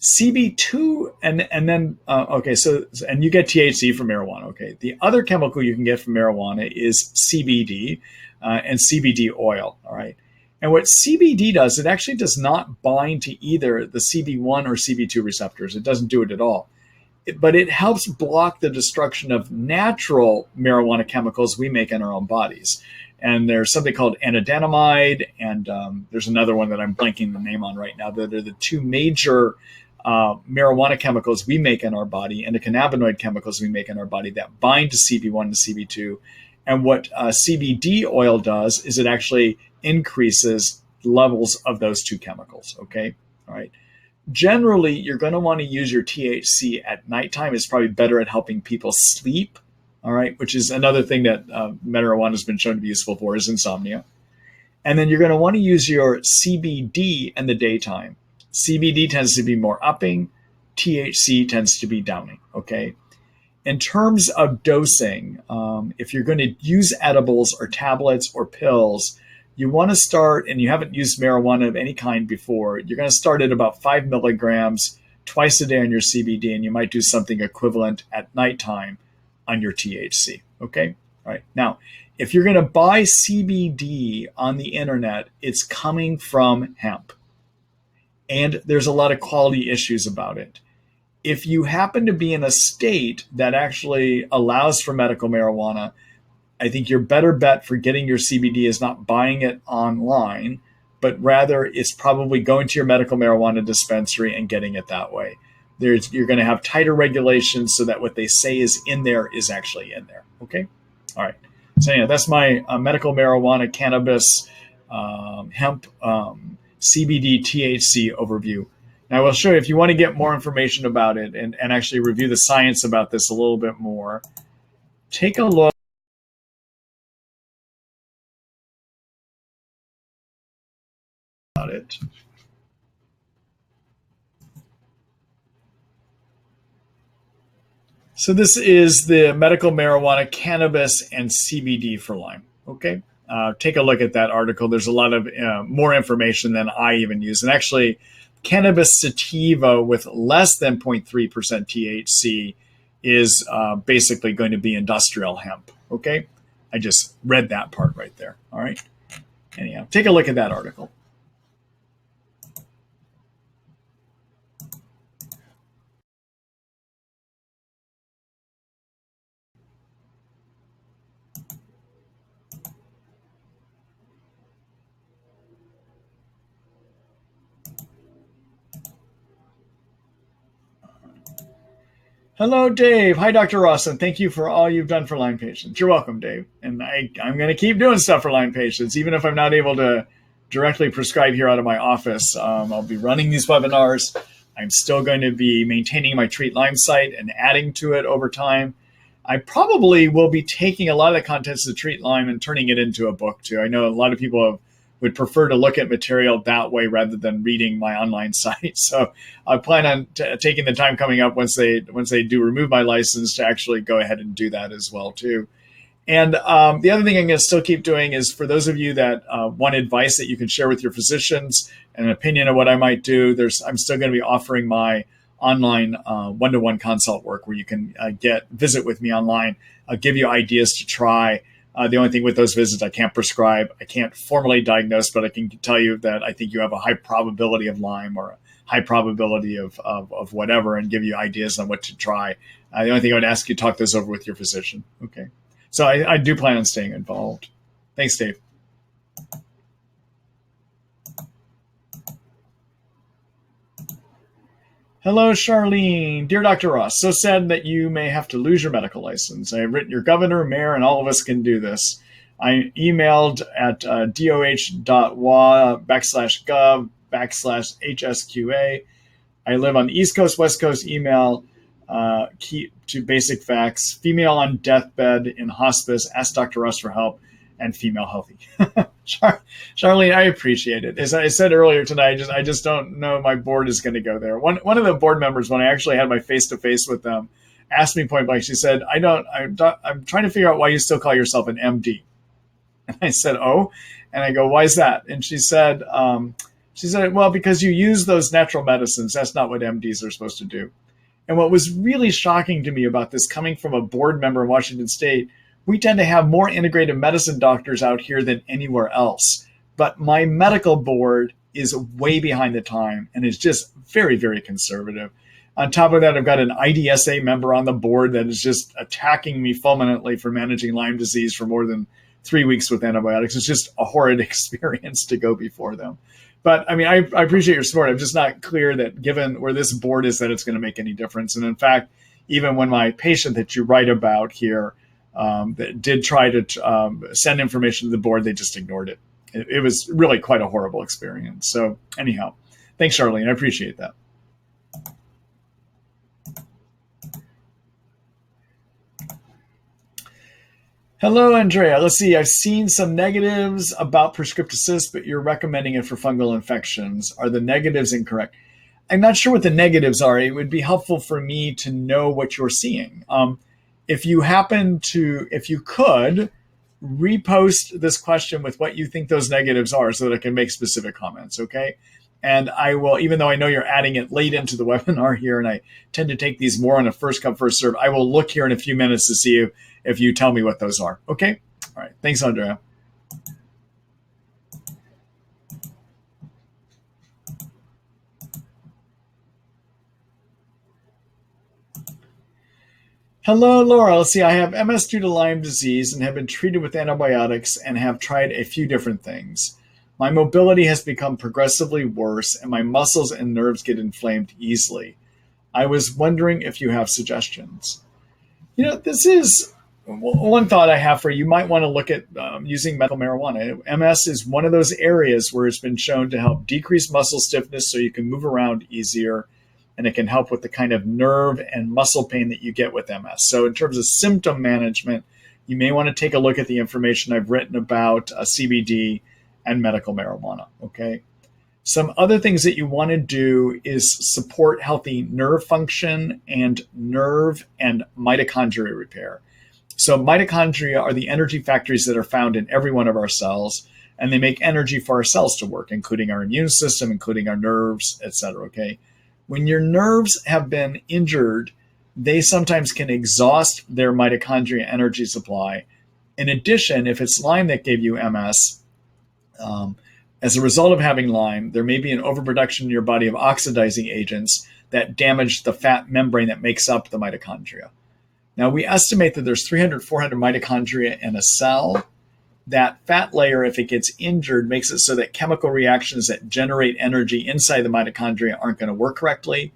CB2, and then, and you get THC from marijuana, okay? The other chemical you can get from marijuana is CBD and CBD oil, all right? And what CBD does, it actually does not bind to either the CB1 or CB2 receptors. It doesn't do it at all. But it helps block the destruction of natural marijuana chemicals we make in our own bodies. And there's something called anandamide, and there's another one that I'm blanking the name on right now, that are the two major marijuana chemicals we make in our body and the cannabinoid chemicals we make in our body that bind to CB1 and CB2. And what CBD oil does is it actually increases levels of those two chemicals. Okay. All right. Generally, you're going to want to use your THC at nighttime. It's probably better at helping people sleep. All right. Which is another thing that marijuana has been shown to be useful for, is insomnia. And then you're going to want to use your CBD in the daytime. CBD tends to be more upping. THC tends to be downing. Okay. In terms of dosing, if you're going to use edibles or tablets or pills, you want to start, and you haven't used marijuana of any kind before, you're going to start at about 5 milligrams twice a day on your CBD, and you might do something equivalent at nighttime on your THC. Okay. All right. Now, if you're going to buy CBD on the internet, it's coming from hemp. And there's a lot of quality issues about it. If you happen to be in a state that actually allows for medical marijuana, I think your better bet for getting your CBD is not buying it online, but rather it's probably going to your medical marijuana dispensary and getting it that way. You're going to have tighter regulations so that what they say is in there is actually in there. Okay. All right. So yeah, that's my medical marijuana, cannabis, hemp, CBD, THC overview. Now I will show you, if you want to get more information about it and actually review the science about this a little bit more, take a look at it. So this is the medical marijuana, cannabis, and CBD for Lyme. Okay. Take a look at that article. There's a lot of more information than I even use. And actually, cannabis sativa with less than 0.3% THC is basically going to be industrial hemp. Okay. I just read that part right there. All right. Anyhow, take a look at that article. Hello, Dave. Hi, Dr. Ross, and thank you for all you've done for Lyme patients. You're welcome, Dave. And I'm going to keep doing stuff for Lyme patients, even if I'm not able to directly prescribe here out of my office. I'll be running these webinars. I'm still going to be maintaining my Treat Lyme site and adding to it over time. I probably will be taking a lot of the contents of the Treat Lyme and turning it into a book too. I know a lot of people would prefer to look at material that way rather than reading my online site. So I plan on taking the time coming up once they do remove my license to actually go ahead and do that as well too. And the other thing I'm going to still keep doing is, for those of you that want advice that you can share with your physicians, an opinion of what I might do, I'm still going to be offering my online one-to-one consult work where you can visit with me online. I'll give you ideas to try. The only thing with those visits, I can't prescribe. I can't formally diagnose, but I can tell you that I think you have a high probability of Lyme or a high probability of whatever, and give you ideas on what to try. The only thing I would ask you to talk this over with your physician. Okay. So I do plan on staying involved. Thanks, Dave. Hello, Charlene. Dear Dr. Ross, so sad that you may have to lose your medical license. I have written your governor, mayor, and all of us can do this. I emailed at doh.wa/gov/HSQA. I live on the East Coast, West Coast. Email key to basic facts. Female on deathbed in hospice. Ask Dr. Ross for help. And female healthy. Charlene, I appreciate it. As I said earlier tonight, I just don't know my board is going to go there. One of the board members, when I actually had my face-to-face with them, asked me point blank, she said, I'm trying to figure out why you still call yourself an MD. And I said, oh, and I go, why is that? And she said, well, because you use those natural medicines. That's not what MDs are supposed to do. And what was really shocking to me about this, coming from a board member in Washington State, we tend to have more integrative medicine doctors out here than anywhere else. But my medical board is way behind the time and is just very, very conservative. On top of that, I've got an IDSA member on the board that is just attacking me fulminantly for managing Lyme disease for more than 3 weeks with antibiotics. It's just a horrid experience to go before them. But I mean, I appreciate your support. I'm just not clear that given where this board is, that it's going to make any difference. And in fact, even when my patient that you write about here that did try to send information to the board, they just ignored it. It was really quite a horrible experience. So anyhow, thanks, Charlene. I appreciate that. Hello, Andrea. Let's see. I've seen some negatives about prescriptive cysts, but you're recommending it for fungal infections. Are the negatives incorrect? I'm not sure what the negatives are. It would be helpful for me to know what you're seeing. If you could repost this question with what you think those negatives are so that I can make specific comments, okay? And I will, even though I know you're adding it late into the webinar here, and I tend to take these more on a first come, first serve, I will look here in a few minutes to see if you tell me what those are, okay? All right, thanks, Andrea. Hello, Laura. Let's see. I have MS due to Lyme disease and have been treated with antibiotics and have tried a few different things. My mobility has become progressively worse and my muscles and nerves get inflamed easily. I was wondering if you have suggestions. This is one thought I have for you. You might want to look at using medical marijuana. MS is one of those areas where it's been shown to help decrease muscle stiffness so you can move around easier, and it can help with the kind of nerve and muscle pain that you get with MS. So in terms of symptom management, you may want to take a look at the information I've written about CBD and medical marijuana, okay? Some other things that you want to do is support healthy nerve function and nerve and mitochondria repair. So mitochondria are the energy factories that are found in every one of our cells, and they make energy for our cells to work, including our immune system, including our nerves, et cetera, okay? When your nerves have been injured, they sometimes can exhaust their mitochondria energy supply. In addition, if it's Lyme that gave you MS, as a result of having Lyme, there may be an overproduction in your body of oxidizing agents that damage the fat membrane that makes up the mitochondria. Now, we estimate that there's 300, 400 mitochondria in a cell. That fat layer, if it gets injured, makes it so that chemical reactions that generate energy inside the mitochondria aren't going to work correctly.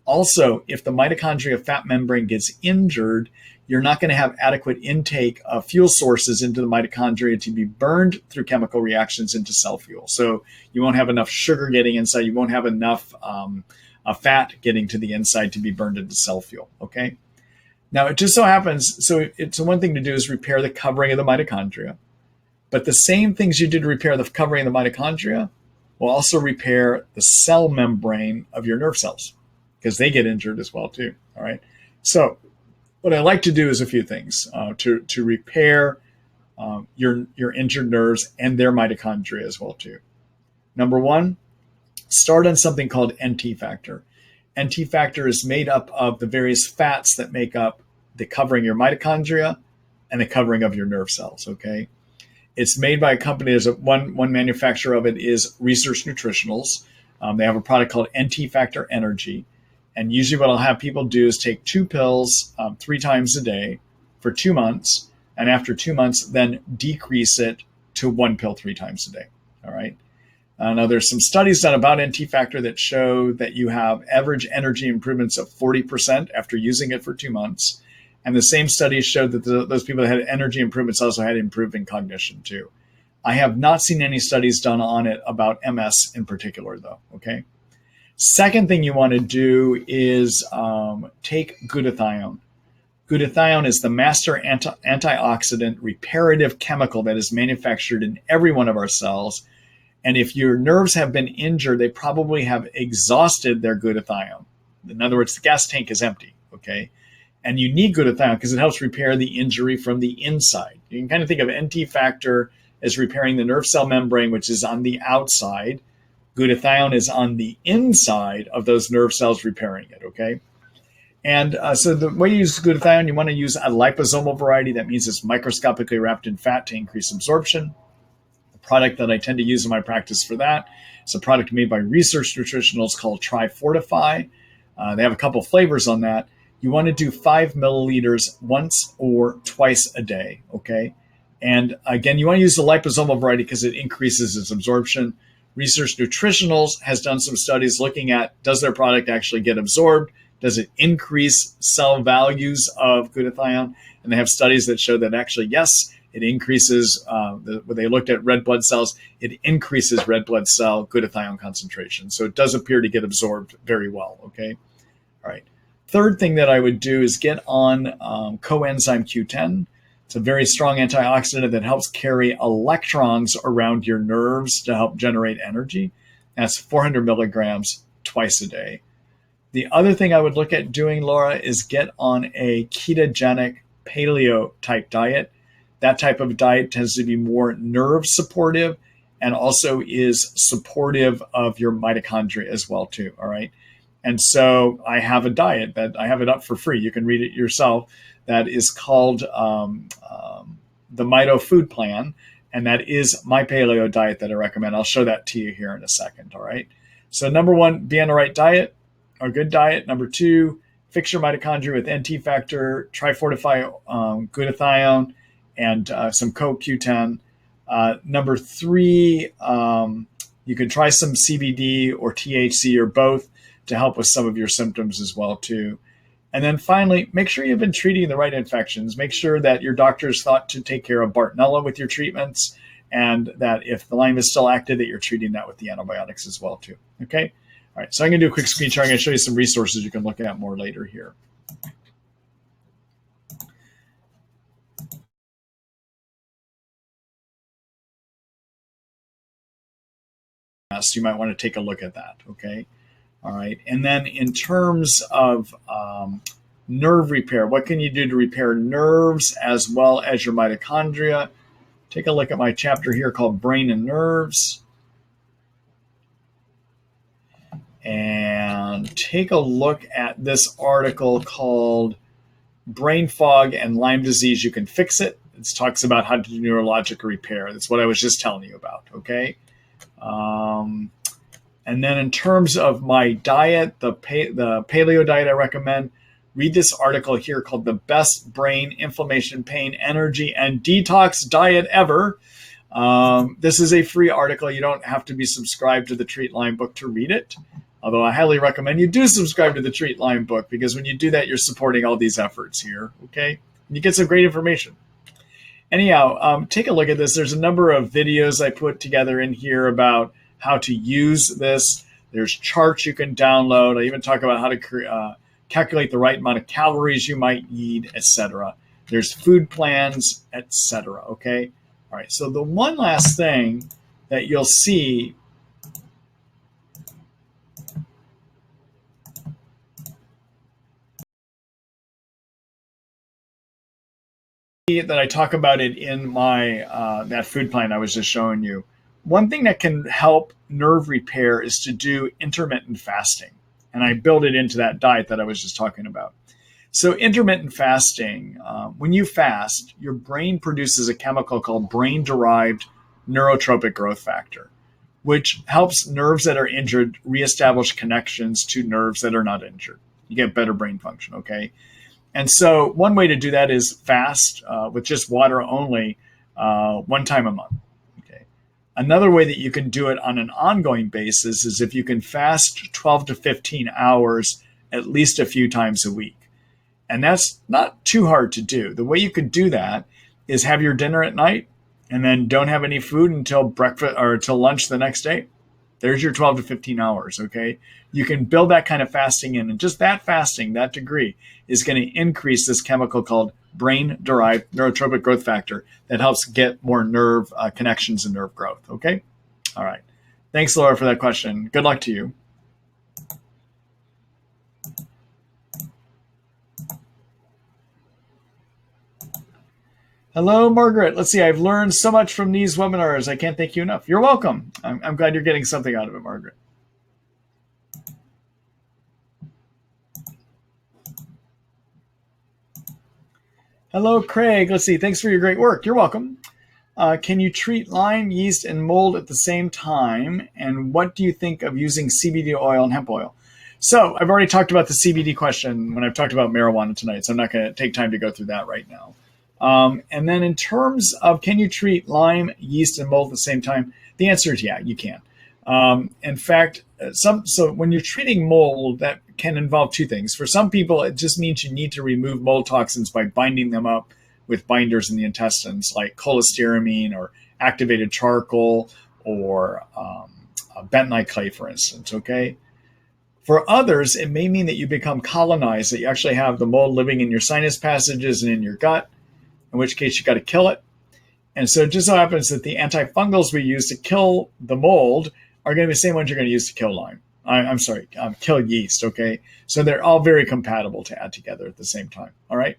Also, if the mitochondria fat membrane gets injured, you're not going to have adequate intake of fuel sources into the mitochondria to be burned through chemical reactions into cell fuel. So you won't have enough sugar getting inside. You won't have enough fat getting to the inside to be burned into cell fuel, okay? Now, it just so happens, so one thing to do is repair the covering of the mitochondria. But the same things you did to repair the covering of the mitochondria will also repair the cell membrane of your nerve cells because they get injured as well too, all right? So what I like to do is a few things to repair your injured nerves and their mitochondria as well too. Number one, start on something called NT factor. NT factor is made up of the various fats that make up the covering of your mitochondria and the covering of your nerve cells, okay? It's made by a company. There's one manufacturer of it is Research Nutritionals. They have a product called NT Factor Energy. And usually what I'll have people do is take 2 pills 3 times a day for 2 months. And after 2 months, then decrease it to 1 pill 3 times a day. All right. Now, there's some studies done about NT Factor that show that you have average energy improvements of 40% after using it for 2 months. And the same studies showed that those people that had energy improvements also had improvement cognition too. I have not seen any studies done on it about MS in particular though, okay? Second thing you want to do is take glutathione. Glutathione is the master antioxidant reparative chemical that is manufactured in every one of our cells. And if your nerves have been injured, they probably have exhausted their glutathione. In other words, the gas tank is empty, okay? And you need glutathione because it helps repair the injury from the inside. You can kind of think of NT factor as repairing the nerve cell membrane, which is on the outside. Glutathione is on the inside of those nerve cells repairing it, okay? And so the way you use glutathione, you want to use a liposomal variety. That means it's microscopically wrapped in fat to increase absorption. The product that I tend to use in my practice for that is a product made by Research Nutritionals called Tri-Fortify. They have a couple flavors on that. You want to do 5 milliliters once or twice a day, okay? And again, you want to use the liposomal variety because it increases its absorption. Research Nutritionals has done some studies looking at, does their product actually get absorbed? Does it increase cell values of glutathione? And they have studies that show that actually, yes, it increases, when they looked at red blood cells, it increases red blood cell glutathione concentration. So it does appear to get absorbed very well, okay? All right. Third thing that I would do is get on coenzyme Q10. It's a very strong antioxidant that helps carry electrons around your nerves to help generate energy. That's 400 milligrams twice a day. The other thing I would look at doing, Laura, is get on a ketogenic paleo type diet. That type of diet tends to be more nerve supportive and also is supportive of your mitochondria as well too, all right? And so I have a diet that I have it up for free. You can read it yourself. That is called the Mito Food Plan, and that is my paleo diet that I recommend. I'll show that to you here in a second, all right? So number one, be on the right diet, or good diet. Number two, fix your mitochondria with NT factor, try fortify glutathione, and some CoQ10. Number three, you can try some CBD or THC or both to help with some of your symptoms as well too. And then finally, make sure you've been treating the right infections. Make sure that your doctor's thought to take care of Bartonella with your treatments, and that if the Lyme is still active, that you're treating that with the antibiotics as well too. Okay? All right, so I'm going to do a quick screen share. I'm going to show you some resources you can look at more later here. So you might want to take a look at that, okay? All right, and then in terms of nerve repair, what can you do to repair nerves as well as your mitochondria? Take a look at my chapter here called Brain and Nerves. And take a look at this article called Brain Fog and Lyme Disease, You Can Fix It. It talks about how to do neurologic repair. That's what I was just telling you about, okay? And then in terms of my diet, the paleo diet I recommend, read this article here called The Best Brain, Inflammation, Pain, Energy, and Detox Diet Ever. This is a free article. You don't have to be subscribed to the Treat Lyme book to read it, although I highly recommend you do subscribe to the Treat Lyme book, because when you do that, you're supporting all these efforts here, okay? And you get some great information. Anyhow, take a look at this. There's a number of videos I put together in here about how to use this. There's charts you can download. I even talk about how to calculate the right amount of calories you might need, etc. There's food plans, etc. Okay? All right, so the one last thing that you'll see that I talk about it in my that food plan I was just showing you. One thing that can help nerve repair is to do intermittent fasting. And I build it into that diet that I was just talking about. So intermittent fasting, when you fast, your brain produces a chemical called brain-derived neurotropic growth factor, which helps nerves that are injured reestablish connections to nerves that are not injured. You get better brain function, okay? And so one way to do that is fast with just water only 1 time a month. Another way that you can do it on an ongoing basis is if you can fast 12 to 15 hours at least a few times a week. And that's not too hard to do. The way you could do that is have your dinner at night and then don't have any food until breakfast or until lunch the next day. There's your 12 to 15 hours, okay? You can build that kind of fasting in, and just that fasting, that degree, is going to increase this chemical called brain-derived neurotropic growth factor that helps get more nerve connections and nerve growth, okay? All right. Thanks, Laura, for that question. Good luck to you. Hello, Margaret. Let's see. I've learned so much from these webinars. I can't thank you enough. You're welcome. I'm glad you're getting something out of it, Margaret. Hello, Craig. Let's see. Thanks for your great work. You're welcome. Can you treat Lyme, yeast, and mold at the same time? And what do you think of using CBD oil and hemp oil? So I've already talked about the CBD question when I've talked about marijuana tonight, so I'm not going to take time to go through that right now. And then in terms of can you treat Lyme, yeast, and mold at the same time, the answer is yeah, you can. In fact, so when you're treating mold, that can involve two things. For some people, it just means you need to remove mold toxins by binding them up with binders in the intestines, like cholestyramine or activated charcoal or bentonite clay, for instance. Okay. For others, it may mean that you become colonized, that you actually have the mold living in your sinus passages and in your gut, in which case you got to kill it. And so it just so happens that the antifungals we use to kill the mold are going to be the same ones you're going to use to kill Lyme. Kill yeast, okay? So they're all very compatible to add together at the same time, all right?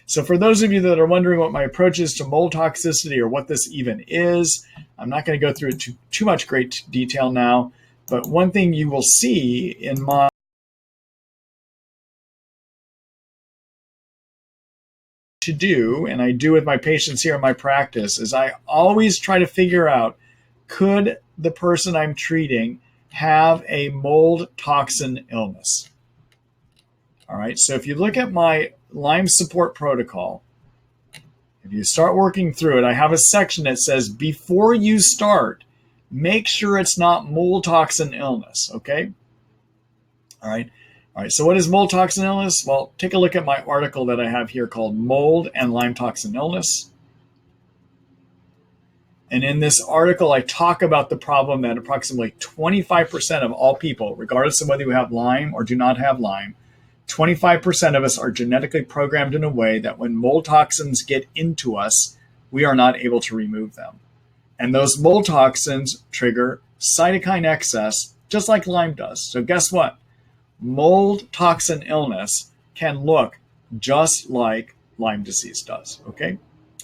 So for those of you that are wondering what my approach is to mold toxicity or what this even is, I'm not going to go through it too much great detail now, but one thing you will see in my to do, and I do with my patients here in my practice, is I always try to figure out, could the person I'm treating have a mold toxin illness? All right, so if you look at my Lyme support protocol, if you start working through it, I have a section that says, before you start, make sure it's not mold toxin illness, okay? All right. All right, so what is mold toxin illness? Well, take a look at my article that I have here called Mold and Lyme Toxin Illness. And in this article, I talk about the problem that approximately 25% of all people, regardless of whether you have Lyme or do not have Lyme, 25% of us are genetically programmed in a way that when mold toxins get into us, we are not able to remove them. And those mold toxins trigger cytokine excess, just like Lyme does. So guess what? Mold toxin illness can look just like Lyme disease does, okay?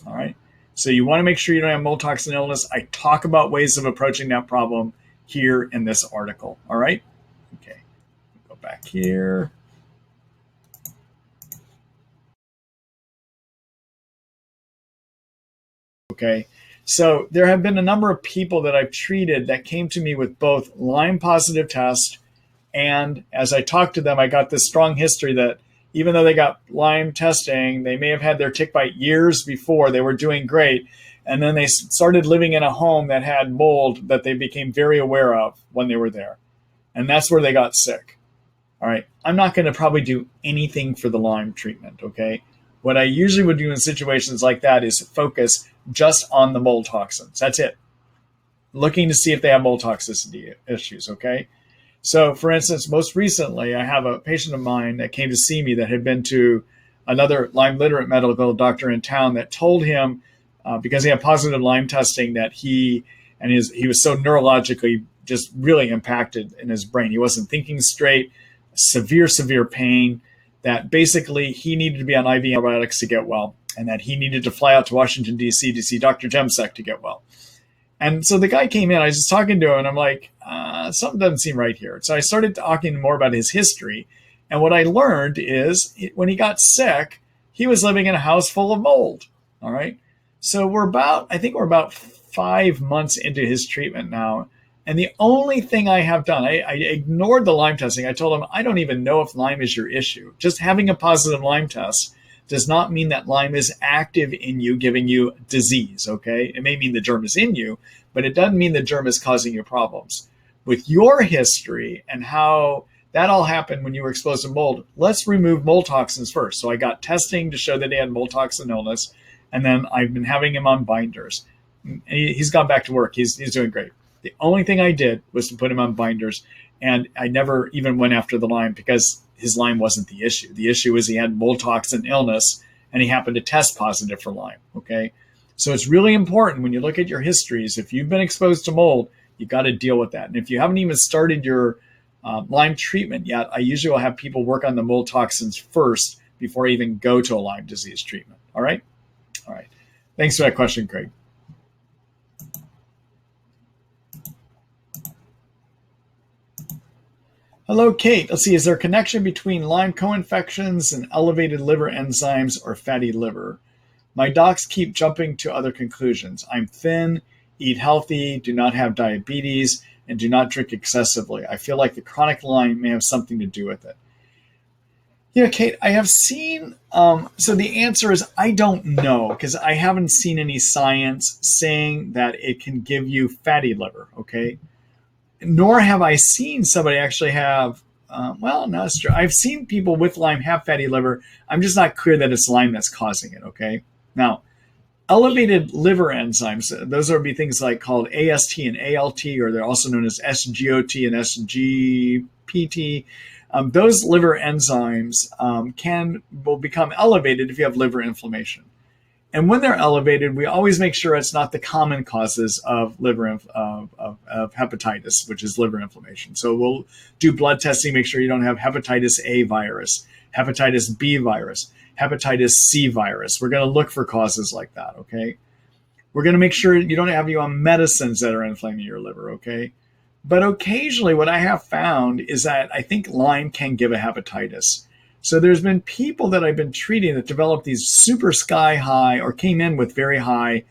All right. So you want to make sure you don't have mold toxin illness. I talk about ways of approaching that problem here in this article, all right? Okay, go back here. Okay, so there have been a number of people that I've treated that came to me with both Lyme positive tests, and as I talked to them, I got this strong history that even though they got Lyme testing, they may have had their tick bite years before, they were doing great, and then they started living in a home that had mold that they became very aware of when they were there. And that's where they got sick. All right, I'm not going to probably do anything for the Lyme treatment, okay? What I usually would do in situations like that is focus just on the mold toxins. That's it. Looking to see if they have mold toxicity issues, okay? So, for instance, most recently, I have a patient of mine that came to see me that had been to another Lyme literate medical doctor in town that told him, because he had positive Lyme testing, that he was so neurologically just really impacted in his brain. He wasn't thinking straight, severe pain, that basically he needed to be on IV antibiotics to get well, and that he needed to fly out to Washington, D.C. to see Dr. Jemsek to get well. And so the guy came in, I was just talking to him, and I'm like, something doesn't seem right here. So I started talking more about his history. And what I learned is when he got sick, he was living in a house full of mold. All right. So I think we're about 5 months into his treatment now. And the only thing I have done, I ignored the Lyme testing. I told him, I don't even know if Lyme is your issue. Just having a positive Lyme test does not mean that Lyme is active in you, giving you disease, okay? It may mean the germ is in you, but it doesn't mean the germ is causing you problems. With your history and how that all happened when you were exposed to mold, let's remove mold toxins first. So I got testing to show that he had mold toxin illness, and then I've been having him on binders. And he's gone back to work. He's doing great. The only thing I did was to put him on binders, and I never even went after the Lyme because his Lyme wasn't the issue. The issue was he had mold toxin illness, and he happened to test positive for Lyme, okay? So it's really important when you look at your histories, if you've been exposed to mold, you got to deal with that. And if you haven't even started your Lyme treatment yet, I usually will have people work on the mold toxins first before I even go to a Lyme disease treatment, all right? All right. Thanks for that question, Craig. Hello, Kate. Let's see, is there a connection between Lyme co-infections and elevated liver enzymes or fatty liver? My docs keep jumping to other conclusions. I'm thin, eat healthy, do not have diabetes, and do not drink excessively. I feel like the chronic Lyme may have something to do with it. Yeah, Kate, I have seen, so the answer is I don't know, because I haven't seen any science saying that it can give you fatty liver, okay? nor have I seen somebody actually have, well, no, it's true. I've seen people with Lyme have fatty liver. I'm just not clear that it's Lyme that's causing it, okay? Now, elevated liver enzymes, those would be things like called AST and ALT, or they're also known as SGOT and SGPT. Those liver enzymes will become elevated if you have liver inflammation. And when they're elevated, we always make sure it's not the common causes of of hepatitis, which is liver inflammation. So we'll do blood testing, make sure you don't have hepatitis A virus, hepatitis B virus, hepatitis C virus. We're going to look for causes like that, okay? We're going to make sure you don't have you on medicines that are inflaming your liver, okay? But occasionally what I have found is that I think Lyme can give a hepatitis. So there's been people that I've been treating that developed these super sky high or came in with very high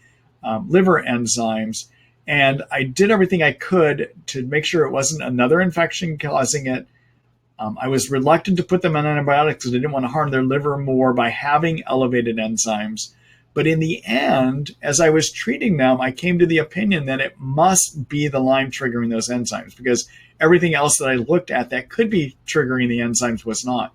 liver enzymes. And I did everything I could to make sure it wasn't another infection causing it. I was reluctant to put them on antibiotics because I didn't want to harm their liver more by having elevated enzymes. But in the end, as I was treating them, I came to the opinion that it must be the Lyme triggering those enzymes, because everything else that I looked at that could be triggering the enzymes was not.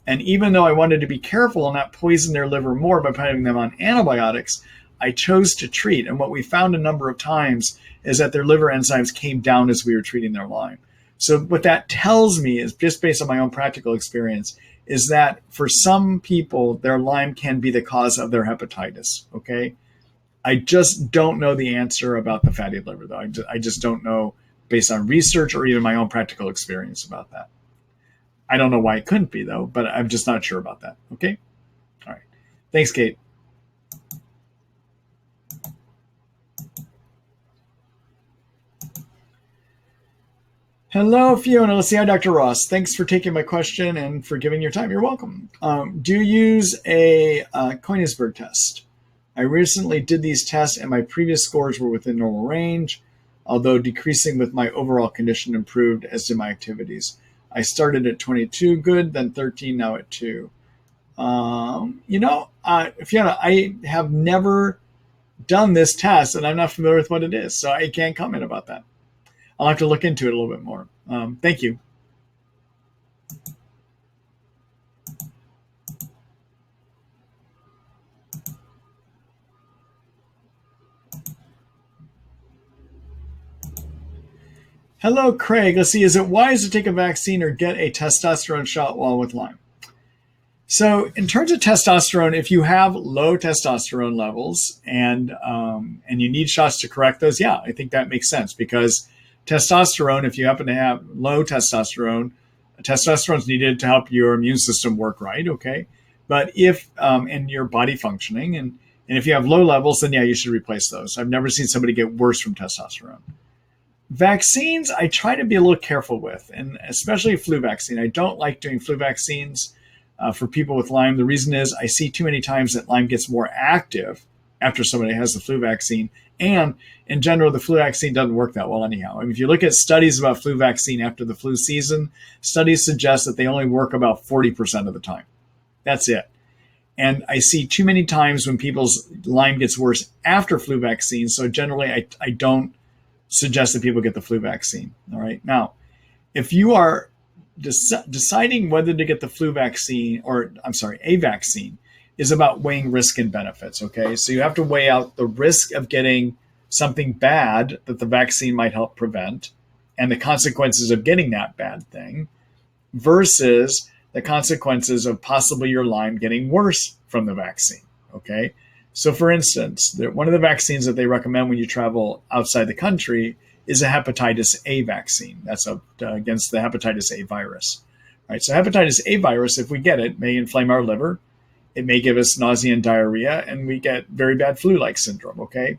And even though I wanted to be careful and not poison their liver more by putting them on antibiotics, I chose to treat. And what we found a number of times is that their liver enzymes came down as we were treating their Lyme. So what that tells me is, just based on my own practical experience, is that for some people, their Lyme can be the cause of their hepatitis, okay? I just don't know the answer about the fatty liver, though. I just don't know, based on research or even my own practical experience, about that. I don't know why it couldn't be, though, but I'm just not sure about that, okay? All right. Thanks, Kate. Hello, Fiona. Let's see. Hi, Dr. Ross. Thanks for taking my question and for giving your time. You're welcome. Do you use a Koenigsberg test? I recently did these tests and my previous scores were within normal range, although decreasing with my overall condition improved, as did my activities. I started at 22, good, then 13, now at 2. Fiona, I have never done this test and I'm not familiar with what it is, so I can't comment about that. I'll have to look into it a little bit more. Thank you. Hello, Craig. Let's see. Is it wise to take a vaccine or get a testosterone shot while with Lyme? So in terms of testosterone, if you have low testosterone levels and you need shots to correct those, yeah, I think that makes sense, because testosterone, if you happen to have low testosterone, testosterone is needed to help your immune system work right, okay? But if, and your body functioning, and if you have low levels, then yeah, you should replace those. I've never seen somebody get worse from testosterone. Vaccines, I try to be a little careful with, and especially flu vaccine. I don't like doing flu vaccines for people with Lyme. The reason is I see too many times that Lyme gets more active after somebody has the flu vaccine. And in general, the flu vaccine doesn't work that well anyhow. I mean, if you look at studies about flu vaccine after the flu season, studies suggest that they only work about 40% of the time. That's it. And I see too many times when people's Lyme gets worse after flu vaccine. So generally, I don't suggest that people get the flu vaccine. All right. Now, if you are deciding whether to get the flu vaccine, or a vaccine, is about weighing risk and benefits. Okay. So you have to weigh out the risk of getting something bad that the vaccine might help prevent and the consequences of getting that bad thing versus the consequences of possibly your Lyme getting worse from the vaccine. Okay. So for instance, one of the vaccines that they recommend when you travel outside the country is a hepatitis A vaccine. That's against the hepatitis A virus. All right, so hepatitis A virus, if we get it, may inflame our liver. It may give us nausea and diarrhea, and we get very bad flu-like syndrome, okay?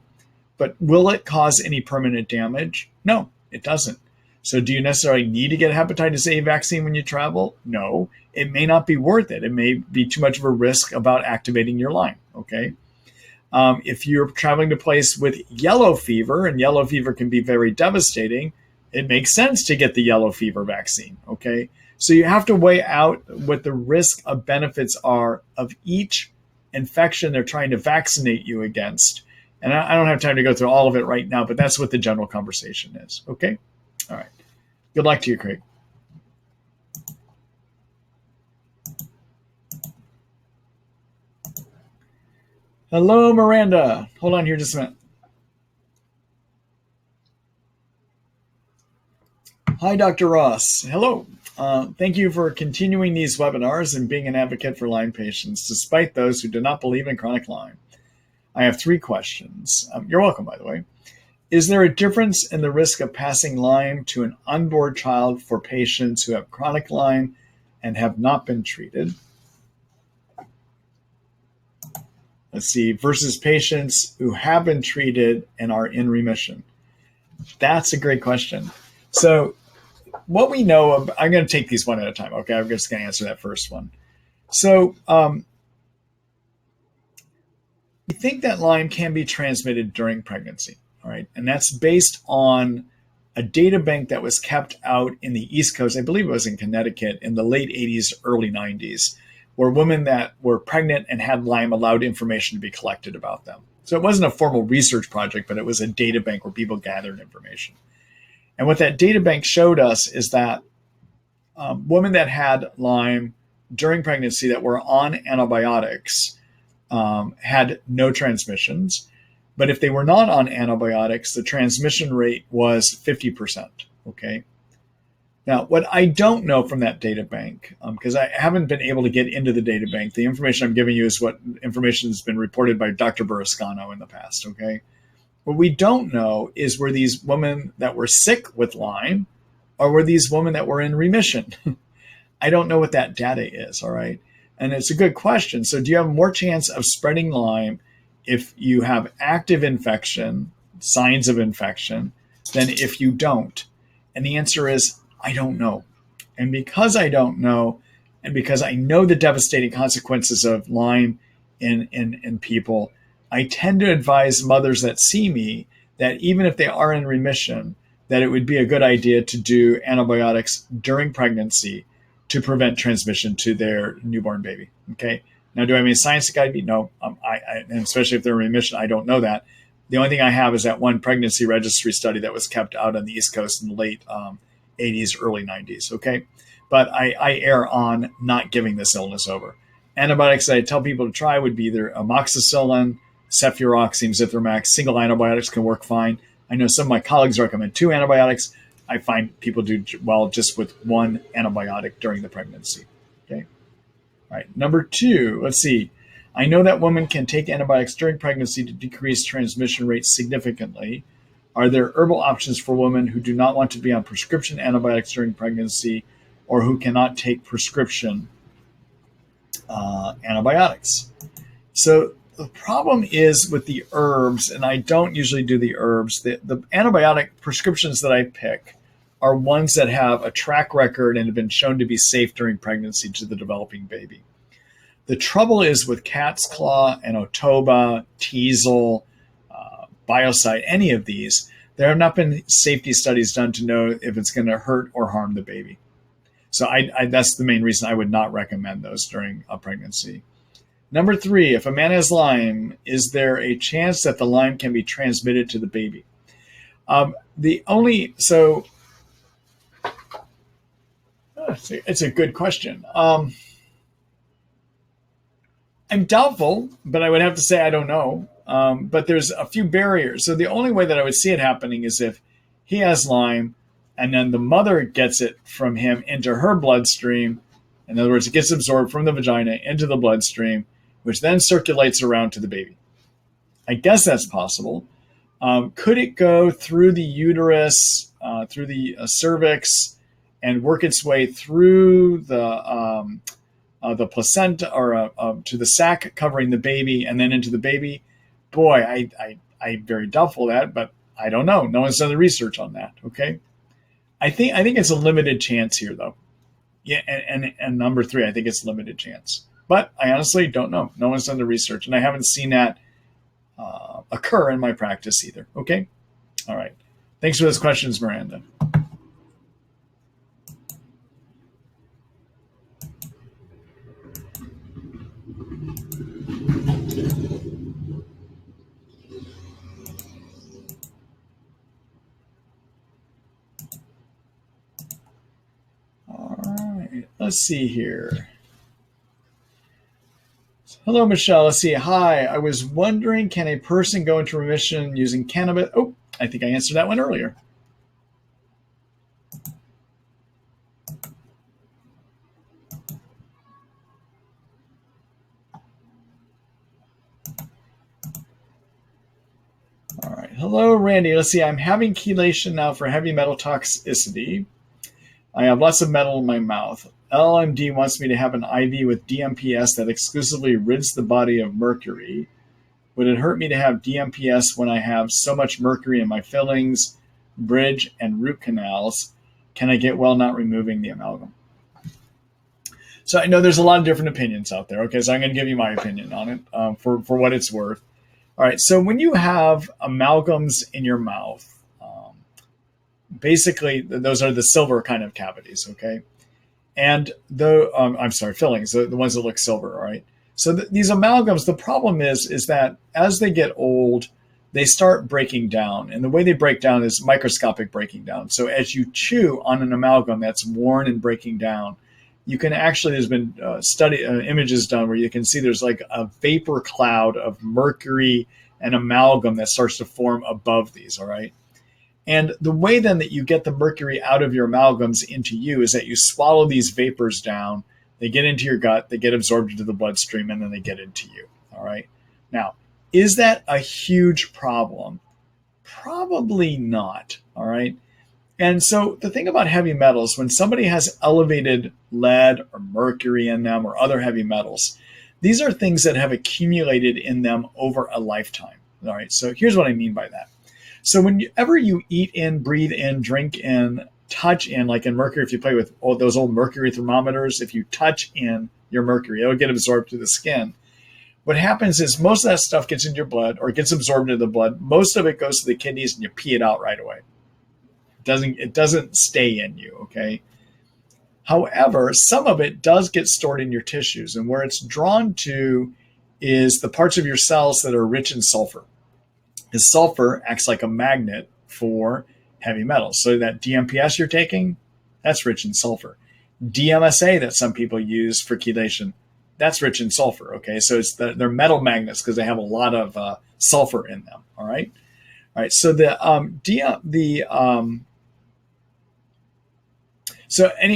But will it cause any permanent damage? No, it doesn't. So do you necessarily need to get a hepatitis A vaccine when you travel? No, it may not be worth it. It may be too much of a risk about activating your Lyme, okay? If you're traveling to a place with yellow fever, and yellow fever can be very devastating, it makes sense to get the yellow fever vaccine, okay? So you have to weigh out what the risk of benefits are of each infection they're trying to vaccinate you against. And I don't have time to go through all of it right now, but that's what the general conversation is, okay? All right. Good luck to you, Craig. Hello, Miranda. Hold on here just a minute. Hi, Dr. Ross. Hello. Thank you for continuing these webinars and being an advocate for Lyme patients, despite those who do not believe in chronic Lyme. I have 3 questions. You're welcome, by the way. Is there a difference in the risk of passing Lyme to an unborn child for patients who have chronic Lyme and have not been treated? Let's see, versus patients who have been treated and are in remission. That's a great question. So what we know of, I'm going to take these one at a time. Okay, I'm just going to answer that first one. So we think that Lyme can be transmitted during pregnancy. All right, and that's based on a data bank that was kept out in the East Coast. I believe it was in Connecticut in the late 80s, early 90s, where women that were pregnant and had Lyme allowed information to be collected about them. So it wasn't a formal research project, but it was a data bank where people gathered information. And what that data bank showed us is that women that had Lyme during pregnancy that were on antibiotics had no transmissions. But if they were not on antibiotics, the transmission rate was 50%. Okay. Now, what I don't know from that data bank, because I haven't been able to get into the data bank, the information I'm giving you is what information has been reported by Dr. Burrascano in the past. Okay. What we don't know is were these women that were sick with Lyme or were these women that were in remission? I don't know what that data is. All right. And it's a good question. So do you have more chance of spreading Lyme if you have active infection, signs of infection, than if you don't? And the answer is, I don't know. And because I don't know, and because I know the devastating consequences of Lyme in people, I tend to advise mothers that see me that even if they are in remission, that it would be a good idea to do antibiotics during pregnancy to prevent transmission to their newborn baby. Okay. Now, do I mean science guide me? No, and especially if they're in remission, I don't know that. The only thing I have is that one pregnancy registry study that was kept out on the East Coast in the late 80s, early 90s. Okay. But I err on not giving this illness over. Antibiotics that I tell people to try would be either amoxicillin, cefuroxime, zithromax. Single antibiotics can work fine. I know some of my colleagues recommend 2 antibiotics. I find people do well just with 1 antibiotic during the pregnancy. Okay. All right. Number 2, let's see. I know that women can take antibiotics during pregnancy to decrease transmission rates significantly. Are there herbal options for women who do not want to be on prescription antibiotics during pregnancy or who cannot take prescription antibiotics? So the problem is with the herbs, and I don't usually do the herbs, the antibiotic prescriptions that I pick are ones that have a track record and have been shown to be safe during pregnancy to the developing baby. The trouble is with cat's claw and Otoba, Teasel, Biocide, any of these, there have not been safety studies done to know if it's going to hurt or harm the baby. So that's the main reason I would not recommend those during a pregnancy. Number 3, if a man has Lyme, is there a chance that the Lyme can be transmitted to the baby? It's a good question. I'm doubtful, but I would have to say I don't know. But there's a few barriers. So the only way that I would see it happening is if he has Lyme and then the mother gets it from him into her bloodstream. In other words, it gets absorbed from the vagina into the bloodstream, which then circulates around to the baby. I guess that's possible. Could it go through the uterus, through the cervix, and work its way through the placenta or to the sac covering the baby and then into the baby? Boy, I'm very doubtful of that, but I don't know. No one's done the research on that. Okay, I think it's a limited chance here, though. Yeah, and number 3, I think it's limited chance, but I honestly don't know. No one's done the research, and I haven't seen that occur in my practice either. Okay, all right. Thanks for those questions, Miranda. let's see here. Hello, Michelle. Let's see. Hi. I was wondering, can a person go into remission using cannabis? Oh, I think I answered that one earlier. All right. Hello, Randy. Let's see. I'm having chelation now for heavy metal toxicity. I have lots of metal in my mouth. LMD wants me to have an IV with DMPS that exclusively rids the body of mercury. Would it hurt me to have DMPS when I have so much mercury in my fillings, bridge, and root canals? Can I get well not removing the amalgam? So I know there's a lot of different opinions out there. Okay, so I'm going to give you my opinion on it for what it's worth. All right, so when you have amalgams in your mouth, basically those are the silver kind of cavities, okay? And fillings, the ones that look silver, all right? So these amalgams, the problem is that as they get old, they start breaking down. And the way they break down is microscopic breaking down. So as you chew on an amalgam that's worn and breaking down, you can actually, there's been images done where you can see there's like a vapor cloud of mercury and amalgam that starts to form above these, all right? And the way then that you get the mercury out of your amalgams into you is that you swallow these vapors down, they get into your gut, they get absorbed into the bloodstream, and then they get into you, all right? Now, is that a huge problem? Probably not, all right? And so the thing about heavy metals, when somebody has elevated lead or mercury in them or other heavy metals, these are things that have accumulated in them over a lifetime, all right? So here's what I mean by that. So whenever you eat in, breathe in, drink in, touch in, like in mercury, if you play with those old mercury thermometers, if you touch in your mercury, it'll get absorbed through the skin. What happens is most of that stuff gets into your blood or gets absorbed into the blood. Most of it goes to the kidneys and you pee it out right away. It doesn't stay in you, okay? However, some of it does get stored in your tissues, and where it's drawn to is the parts of your cells that are rich in sulfur. Because sulfur acts like a magnet for heavy metals. So that DMPS you're taking, that's rich in sulfur. DMSA that some people use for chelation, that's rich in sulfur. Okay, so they're metal magnets because they have a lot of sulfur in them. All right. So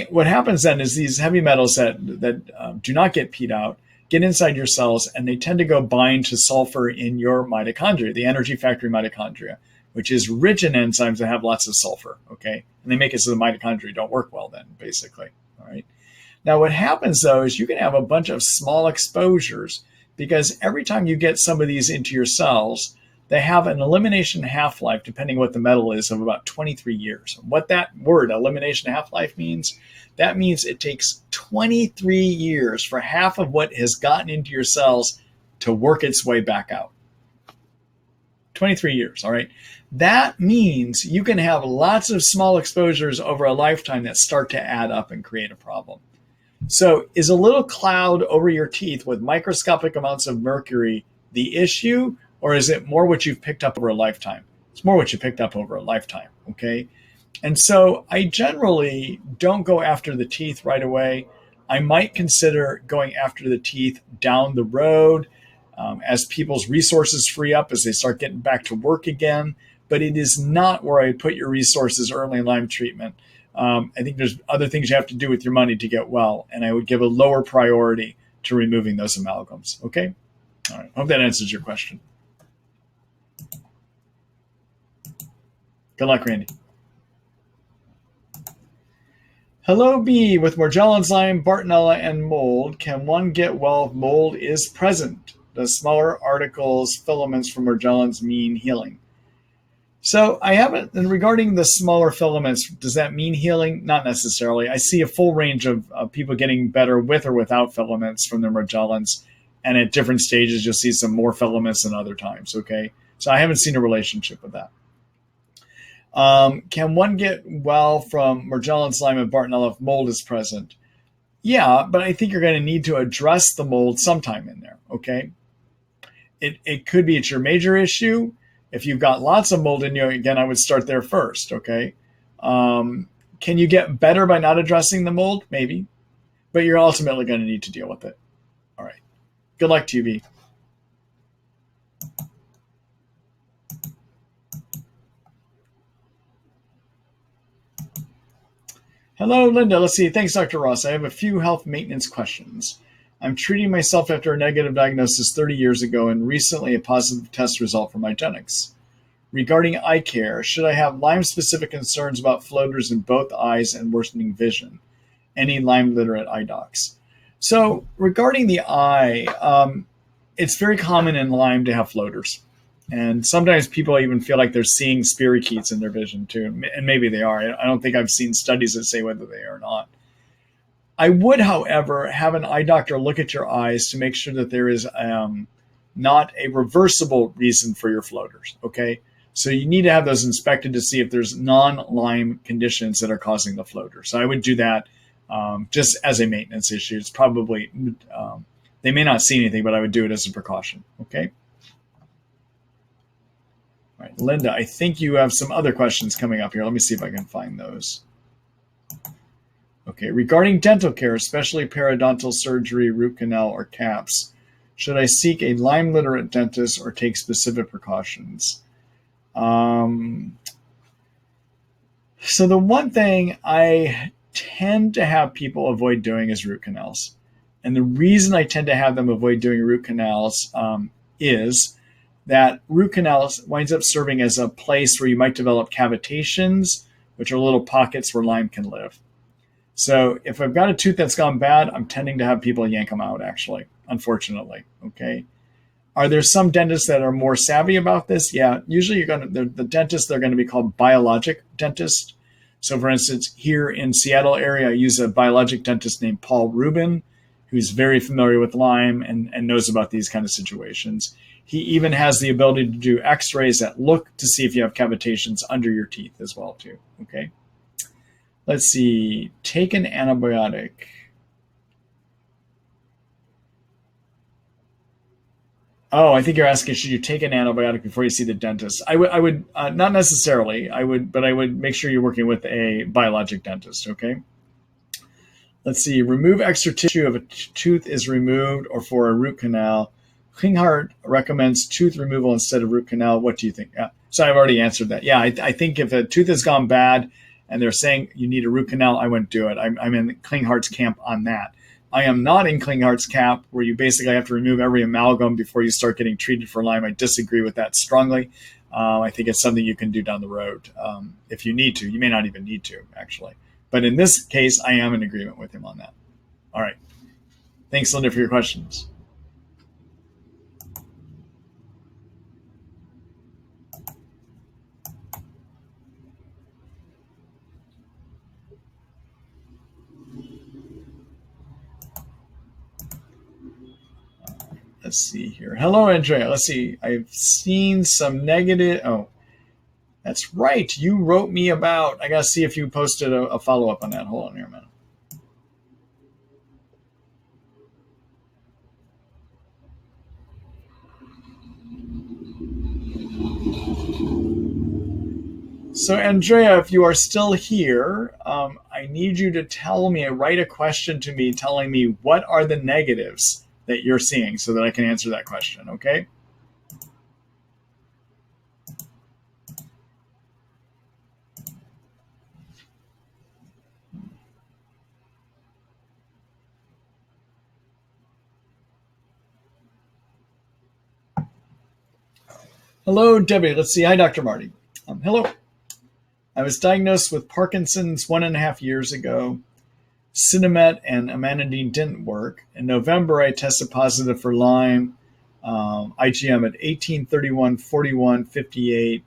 what happens then is these heavy metals that do not get peed out get inside your cells, and they tend to go bind to sulfur in your mitochondria, the energy factory mitochondria, which is rich in enzymes that have lots of sulfur, okay? And they make it so the mitochondria don't work well then, basically, all right? Now, what happens, though, is you can have a bunch of small exposures because every time you get some of these into your cells, they have an elimination half-life, depending what the metal is, of about 23 years. What that word, elimination half-life, means, that means it takes 23 years for half of what has gotten into your cells to work its way back out. 23 years, all right? That means you can have lots of small exposures over a lifetime that start to add up and create a problem. So is a little cloud over your teeth with microscopic amounts of mercury the issue, or is it more what you've picked up over a lifetime? It's more what you picked up over a lifetime, okay? And so I generally don't go after the teeth right away. I might consider going after the teeth down the road as people's resources free up, as they start getting back to work again. But it is not where I put your resources early in Lyme treatment. I think there's other things you have to do with your money to get well, and I would give a lower priority to removing those amalgams, okay? All right, hope that answers your question. Good luck, Randy. Hello, B. With Morgellons, Lyme, Bartonella, and mold, can one get well if mold is present? Does smaller articles, filaments from Morgellons mean healing? So I haven't, and regarding the smaller filaments, does that mean healing? Not necessarily. I see a full range of people getting better with or without filaments from their Morgellons. And at different stages, you'll see some more filaments than other times, okay? So I haven't seen a relationship with that. Can one get well from Morgellons, Lyme, and Bartonella if mold is present? Yeah, but I think you're going to need to address the mold sometime in there, okay? It could be it's your major issue. If you've got lots of mold in you, again, I would start there first, okay? Can you get better by not addressing the mold? Maybe. but you're ultimately going to need to deal with it. All right. Good luck to you, B. Hello, Linda. Let's see. Thanks, Dr. Ross. I have a few health maintenance questions. I'm treating myself after a negative diagnosis 30 years ago and recently a positive test result for my genetics. Regarding eye care, should I have Lyme-specific concerns about floaters in both eyes and worsening vision? Any Lyme-literate eye docs? So regarding the eye, it's very common in Lyme to have floaters. And sometimes people even feel like they're seeing spirochetes in their vision too. And maybe they are. I don't think I've seen studies that say whether they are or not. I would, however, have an eye doctor look at your eyes to make sure that there is not a reversible reason for your floaters, okay? So you need to have those inspected to see if there's non-Lyme conditions that are causing the floater. So I would do that just as a maintenance issue. It's probably, they may not see anything, but I would do it as a precaution, okay? All right, Linda, I think you have some other questions coming up here. Let me see if I can find those. Okay, regarding dental care, especially periodontal surgery, root canal, or caps, should I seek a Lyme-literate dentist or take specific precautions? So the one thing I tend to have people avoid doing is root canals. And the reason I tend to have them avoid doing root canals is that root canals winds up serving as a place where you might develop cavitations, which are little pockets where Lyme can live. So if I've got a tooth that's gone bad, I'm tending to have people yank them out, actually, unfortunately, okay? Are there some dentists that are more savvy about this? Yeah, usually the dentists, they're going to be called biologic dentists. So for instance, here in Seattle area, I use a biologic dentist named Paul Rubin, who's very familiar with Lyme and knows about these kind of situations. He even has the ability to do x-rays that look to see if you have cavitations under your teeth as well too, okay? Let's see, take an antibiotic. Oh, I think you're asking, should you take an antibiotic before you see the dentist? I would not necessarily. But I would make sure you're working with a biologic dentist. Okay. Let's see. Remove extra tissue if a tooth is removed or for a root canal. Klinghardt recommends tooth removal instead of root canal. What do you think? Yeah. So I've already answered that. Yeah, I think if a tooth has gone bad and they're saying you need a root canal, I wouldn't do it. I'm in Klinghardt's camp on that. I am not in Klinghardt's camp where you basically have to remove every amalgam before you start getting treated for Lyme. I disagree with that strongly. I think it's something you can do down the road if you need to. You may not even need to, actually. But in this case, I am in agreement with him on that. All right. Thanks, Linda, for your questions. Let's see here. Hello, Andrea. Let's see. I've seen some negative. Oh, that's right. You wrote me about. I got to see if you posted a follow-up on that. Hold on here a minute. So, Andrea, if you are still here, I need you to tell me, write a question to me telling me what are the negatives that you're seeing so that I can answer that question, okay? Hello, Debbie. Let's see. Hi, Dr. Marty. Hello. I was diagnosed with Parkinson's 1.5 years ago. Cinemet and amantadine didn't work. In November, I tested positive for Lyme, IgM at 18, 31, 41, 58,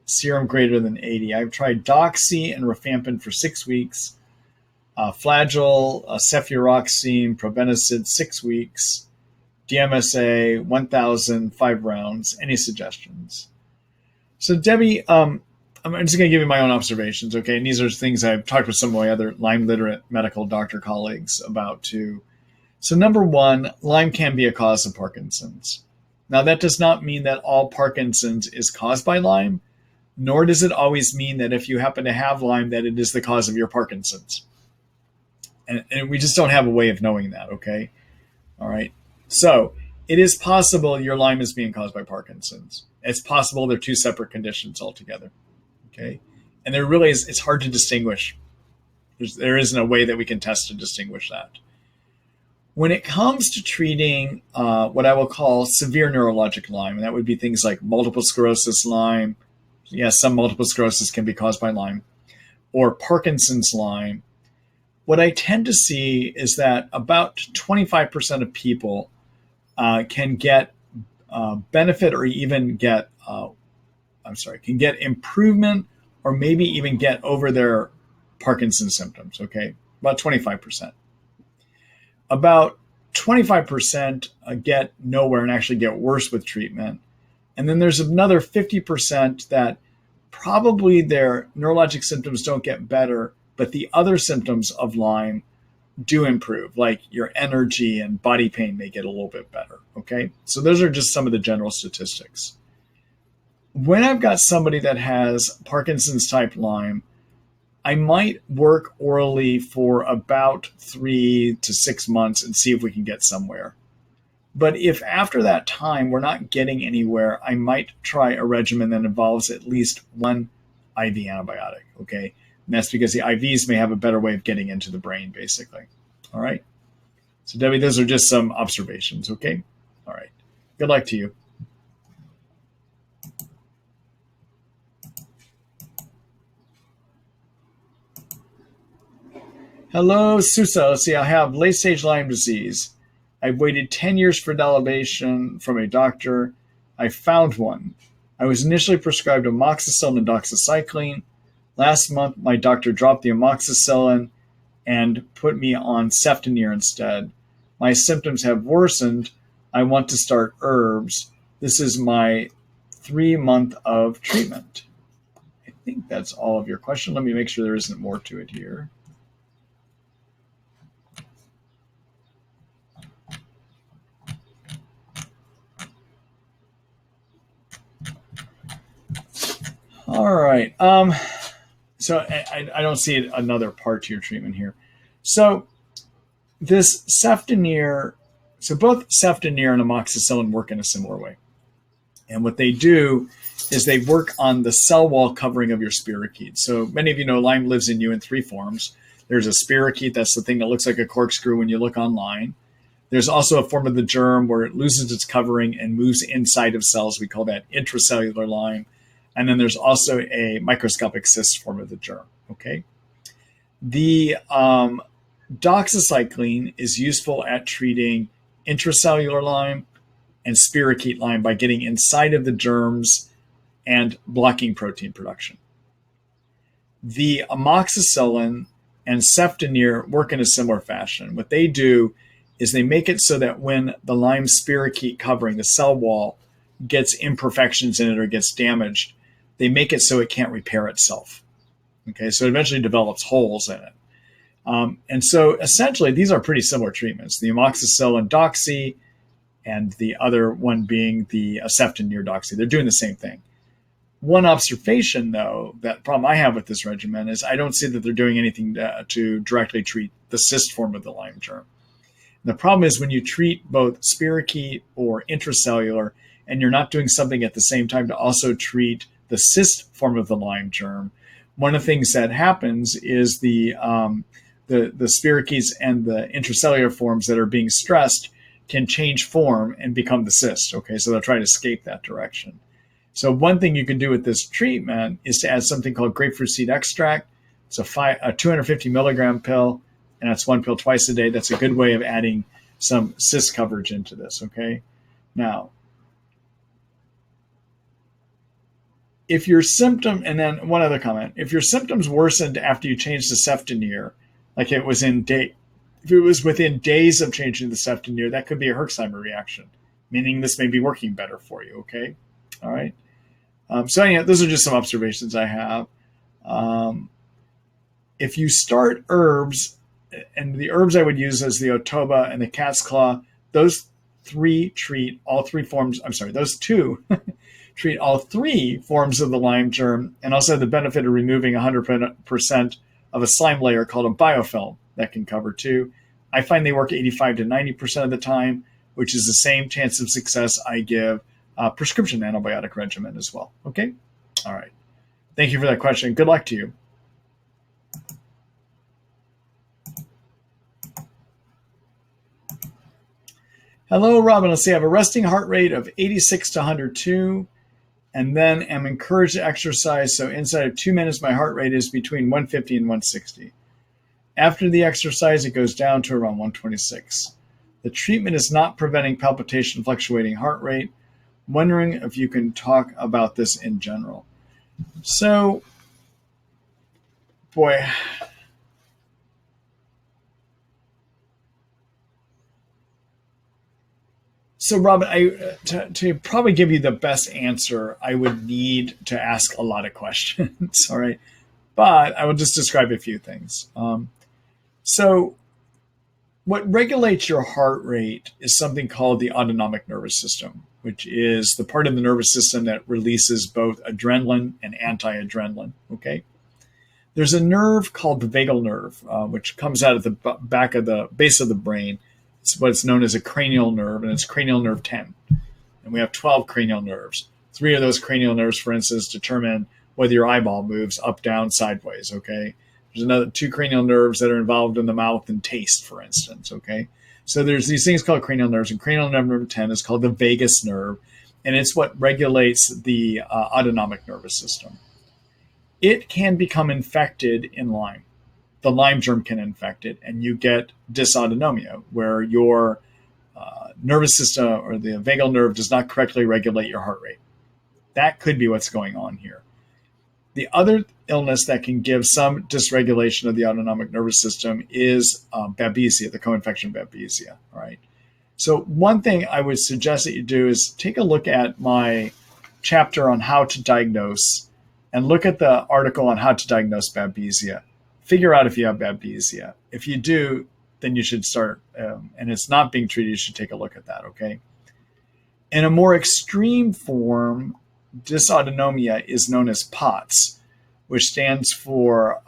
serum greater than 80. I've tried doxy and rifampin for 6 weeks, Flagyl, cefuroxime, probenecid 6 weeks, DMSA 1,000, 5 rounds. Any suggestions? So Debbie, I'm just going to give you my own observations, okay? And these are things I've talked with some of my other Lyme-literate medical doctor colleagues about too. So number one, Lyme can be a cause of Parkinson's. Now that does not mean that all Parkinson's is caused by Lyme, nor does it always mean that if you happen to have Lyme that it is the cause of your Parkinson's. And we just don't have a way of knowing that, okay? All right. So it is possible your Lyme is being caused by Parkinson's. It's possible they're two separate conditions altogether, okay? And there really is, it's hard to distinguish. There isn't a way that we can test to distinguish that. When it comes to treating what I will call severe neurologic Lyme, and that would be things like multiple sclerosis Lyme. Yes, some multiple sclerosis can be caused by Lyme, or Parkinson's Lyme. What I tend to see is that about 25% of people can get benefit or even get, can get improvement or maybe even get over their Parkinson's symptoms, okay? About 25%. About 25% get nowhere and actually get worse with treatment. And then there's another 50% that probably their neurologic symptoms don't get better, but the other symptoms of Lyme do improve, like your energy and body pain may get a little bit better, okay? So those are just some of the general statistics. When I've got somebody that has Parkinson's type Lyme, I might work orally for about 3 to 6 months and see if we can get somewhere. But if after that time we're not getting anywhere, I might try a regimen that involves at least one IV antibiotic, okay? And that's because the IVs may have a better way of getting into the brain, basically. All right? So, Debbie, those are just some observations, okay? All right. Good luck to you. Hello, Susa. Let's see, I have late-stage Lyme disease. I've waited 10 years for validation from a doctor. I found one. I was initially prescribed amoxicillin and doxycycline. Last month, my doctor dropped the amoxicillin and put me on Ceftonir instead. My symptoms have worsened. I want to start herbs. This is my 3-month of treatment. I think that's all of your question. Let me make sure there isn't more to it here. All right. So I don't see another part to your treatment here. So this Ceftonir, so both Ceftonir and amoxicillin work in a similar way. And what they do is they work on the cell wall covering of your spirochete. So many of you know Lyme lives in you in 3 forms. There's a spirochete, that's the thing that looks like a corkscrew when you look online. There's also a form of the germ where it loses its covering and moves inside of cells. We call that intracellular Lyme. And then there's also a microscopic cyst form of the germ, okay? The doxycycline is useful at treating intracellular Lyme and spirochete Lyme by getting inside of the germs and blocking protein production. The amoxicillin and Ceftonir work in a similar fashion. What they do is they make it so that when the Lyme spirochete covering, the cell wall, gets imperfections in it or gets damaged, they make it so it can't repair itself. Okay, so it eventually develops holes in it. And so essentially, these are pretty similar treatments. The amoxicillin doxy and the other one being the Ceftonir doxy. They're doing the same thing. One observation, though, that problem I have with this regimen is I don't see that they're doing anything to directly treat the cyst form of the Lyme germ. And the problem is when you treat both spirochete or intracellular and you're not doing something at the same time to also treat the cyst form of the Lyme germ, one of the things that happens is the spirochetes and the intracellular forms that are being stressed can change form and become the cyst. Okay, so they'll try to escape that direction. So one thing you can do with this treatment is to add something called grapefruit seed extract. It's a 250 milligram pill, and that's 1 pill twice a day. That's a good way of adding some cyst coverage into this. Okay, now, if your symptom, and then one other comment, if your symptoms worsened after you changed the Ceftonir, like it was if it was within days of changing the Ceftonir, that could be a Herxheimer reaction, meaning this may be working better for you, okay? All right. So anyhow, those are just some observations I have. If you start herbs, and the herbs I would use is the Otoba and the cat's claw, those two treat all 3 forms of the Lyme germ and also have the benefit of removing 100% of a slime layer called a biofilm. that can cover too. I find they work 85 to 90% of the time, which is the same chance of success I give a prescription antibiotic regimen as well. Okay? All right. Thank you for that question. Good luck to you. Hello, Robin. Let's see. I have a resting heart rate of 86 to 102, and then am encouraged to exercise. So inside of 2 minutes, my heart rate is between 150 and 160. After the exercise, it goes down to around 126. The treatment is not preventing palpitation, fluctuating heart rate. Wondering if you can talk about this in general. So, boy. So, Robin, to probably give you the best answer, I would need to ask a lot of questions, all right? But I will just describe a few things. So what regulates your heart rate is something called the autonomic nervous system, which is the part of the nervous system that releases both adrenaline and anti-adrenaline, okay? There's a nerve called the vagal nerve, which comes out of the back of the base of the brain. It's what's known as a cranial nerve, and it's cranial nerve 10. And we have 12 cranial nerves. 3 of those cranial nerves, for instance, determine whether your eyeball moves up, down, sideways, okay? There's another 2 cranial nerves that are involved in the mouth and taste, for instance, okay? So there's these things called cranial nerves, and cranial nerve number 10 is called the vagus nerve, and it's what regulates the autonomic nervous system. It can become infected in Lyme. The Lyme germ can infect it, and you get dysautonomia, where your nervous system or the vagal nerve does not correctly regulate your heart rate. That could be what's going on here. The other illness that can give some dysregulation of the autonomic nervous system is babesia, the co-infection babesia. All right. So one thing I would suggest that you do is take a look at my chapter on how to diagnose and look at the article on how to diagnose babesia. Figure out if you have babesia. If you do, then you should start, and it's not being treated, you should take a look at that, okay? In a more extreme form, dysautonomia is known as POTS, which stands for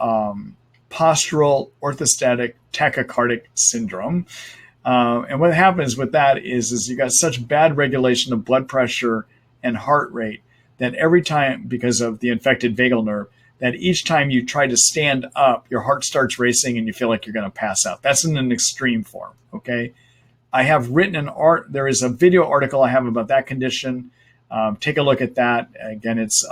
postural orthostatic tachycardic syndrome. And what happens with that is you got such bad regulation of blood pressure and heart rate that every time, because of the infected vagal nerve, that each time you try to stand up, your heart starts racing and you feel like you're going to pass out. That's in an extreme form, okay? I have written there is a video article I have about that condition. Take a look at that. Again, it's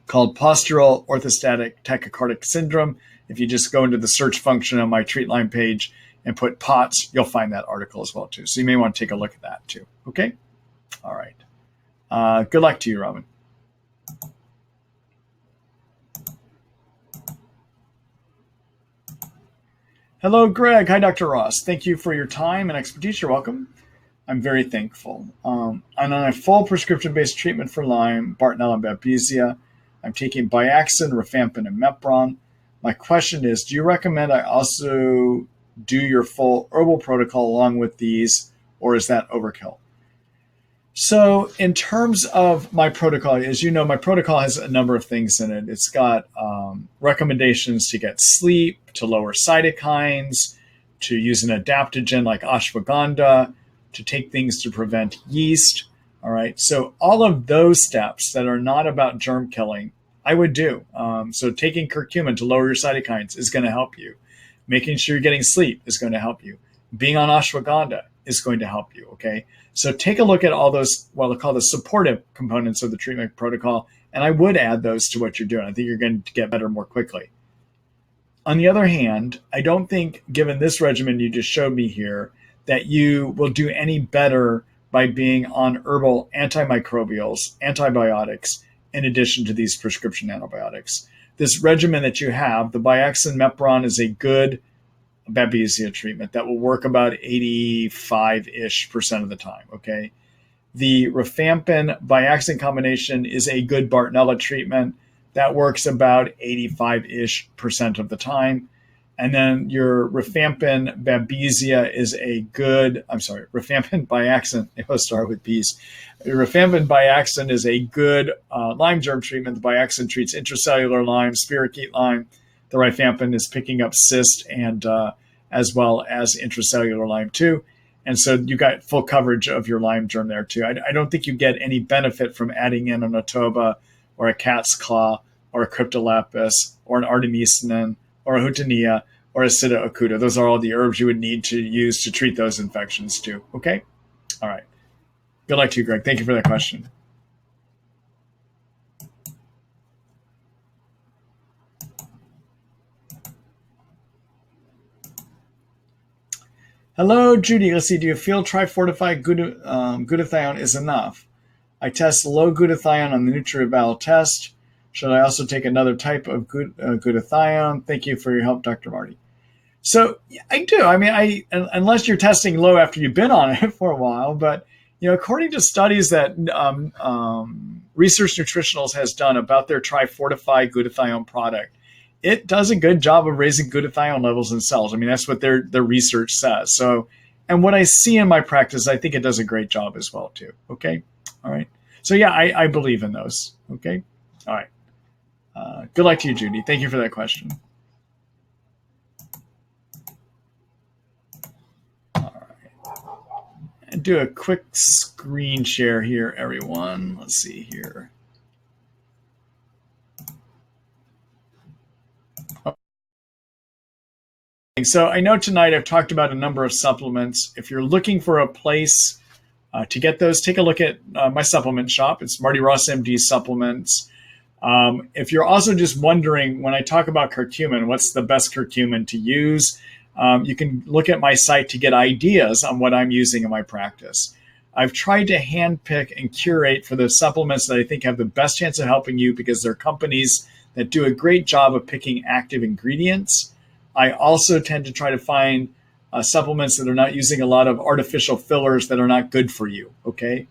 called postural orthostatic tachycardic syndrome. If you just go into the search function on my Treat Lyme page and put POTS, you'll find that article as well too. So you may want to take a look at that too, okay? All right. Good luck to you, Robin. Hello, Greg. Hi, Dr. Ross. Thank you for your time and expertise. You're welcome. I'm very thankful. I'm on a full prescription-based treatment for Lyme, Bartonella, and Babesia. I'm taking Biaxin, Rifampin, and Mepron. My question is, do you recommend I also do your full herbal protocol along with these, or is that overkill? So in terms of my protocol, as you know, my protocol has a number of things in it. It's got recommendations to get sleep, to lower cytokines, to use an adaptogen like ashwagandha, to take things to prevent yeast. All right. So all of those steps that are not about germ killing, I would do. So taking curcumin to lower your cytokines is going to help you. Making sure you're getting sleep is going to help you. Being on ashwagandha is going to help you. Okay. So take a look at all those, what I'll call the supportive components of the treatment protocol, and I would add those to what you're doing. I think you're going to get better more quickly. On the other hand, I don't think, given this regimen you just showed me here, that you will do any better by being on herbal antimicrobials, antibiotics, in addition to these prescription antibiotics. This regimen that you have, the Biaxin Mepron, is a good babesia treatment that will work about 85-ish% of the time, okay? The Rifampin Biaxin combination is a good Bartonella treatment that works about 85-ish% of the time. And then your Rifampin Babesia is a good, Rifampin Biaxin, it'll start with B's. Rifampin Biaxin is a good Lyme germ treatment. The Biaxin treats intracellular Lyme, spirochete Lyme, the rifampin is picking up cyst and as well as intracellular Lyme too. And so you got full coverage of your Lyme germ there too. I don't think you get any benefit from adding in a Natoba or a cat's claw or a cryptolapis or an artemisinin or a hutania or a sitta acuta. Those are all the herbs you would need to use to treat those infections too. Okay? All right. Good luck to you, Greg. Thank you for that question. Hello, Judy. Let's see. Do you feel trifortified glutathione is enough? I test low glutathione on the NutriBal test. Should I also take another type of glutathione? Thank you for your help, Dr. Marty. So I do. I mean, unless you're testing low after you've been on it for a while, but according to studies that Research Nutritionals has done about their trifortified glutathione product, it does a good job of raising glutathione levels in cells. I mean, that's what their research says. So, and what I see in my practice, I think it does a great job as well too. Okay. All right. So yeah, I believe in those. Okay. All right. Good luck to you, Judy. Thank you for that question. All right. And do a quick screen share here, everyone. Let's see here. So I know tonight I've talked about a number of supplements. If you're looking for a place to get those, take a look at my supplement shop. It's Marty Ross MD Supplements. If you're also just wondering, when I talk about curcumin, what's the best curcumin to use, you can look at my site to get ideas on what I'm using in my practice. I've tried to handpick and curate for the supplements that I think have the best chance of helping you because they're companies that do a great job of picking active ingredients. I also tend to try to find supplements that are not using a lot of artificial fillers that are not good for you, okay?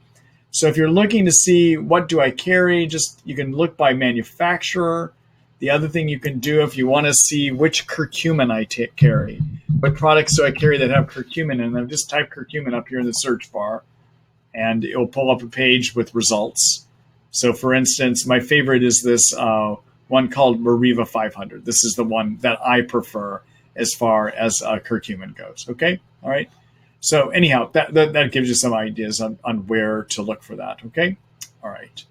So if you're looking to see what do I carry, you can look by manufacturer. The other thing you can do if you want to see which curcumin I carry, what products do I carry that have curcumin in them, just type curcumin up here in the search bar and it will pull up a page with results. So for instance, my favorite is this one called Mariva 500. This is the one that I prefer as far as curcumin goes. Okay. All right. So anyhow, that gives you some ideas on where to look for that. Okay. All right.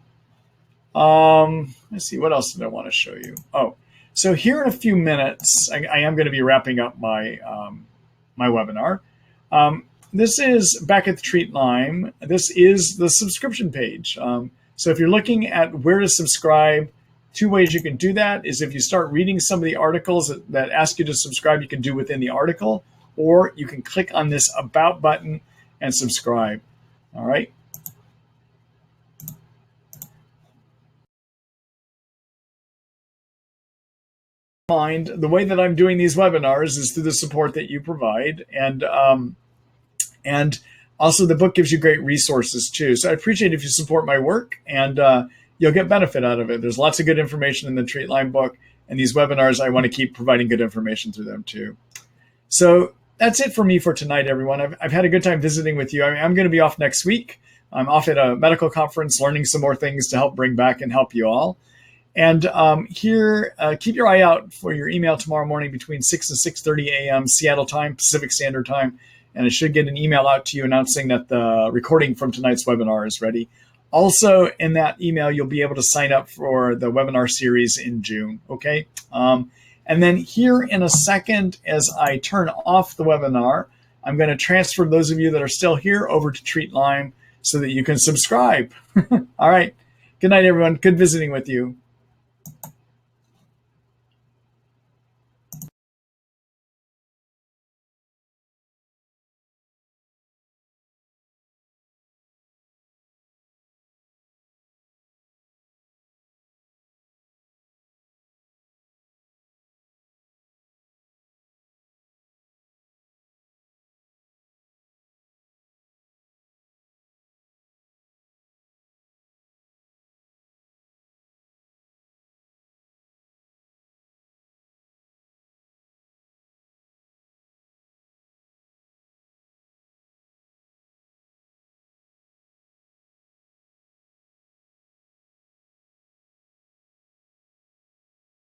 Let's see. What else did I want to show you? Oh, so here in a few minutes, I am going to be wrapping up my my webinar. This is back at the Treat Lyme. This is the subscription page. So if you're looking at where to subscribe, two ways you can do that is if you start reading some of the articles that ask you to subscribe, you can do within the article, or you can click on this About button and subscribe. All right. Mind the way that I'm doing these webinars is through the support that you provide, and also the book gives you great resources too. So I appreciate if you support my work, and you'll get benefit out of it. There's lots of good information in the Treat Lyme book, and these webinars, I want to keep providing good information through them too. So that's it for me for tonight, everyone. I've had a good time visiting with you. I'm going to be off next week. I'm off at a medical conference, learning some more things to help bring back and help you all. And here, keep your eye out for your email tomorrow morning between 6 and 6:30 a.m. Seattle time, Pacific Standard Time. And I should get an email out to you announcing that the recording from tonight's webinar is ready. Also, in that email, you'll be able to sign up for the webinar series in June, okay? And then here in a second, as I turn off the webinar, I'm going to transfer those of you that are still here over to Treat Lyme so that you can subscribe. All right. Good night, everyone. Good visiting with you.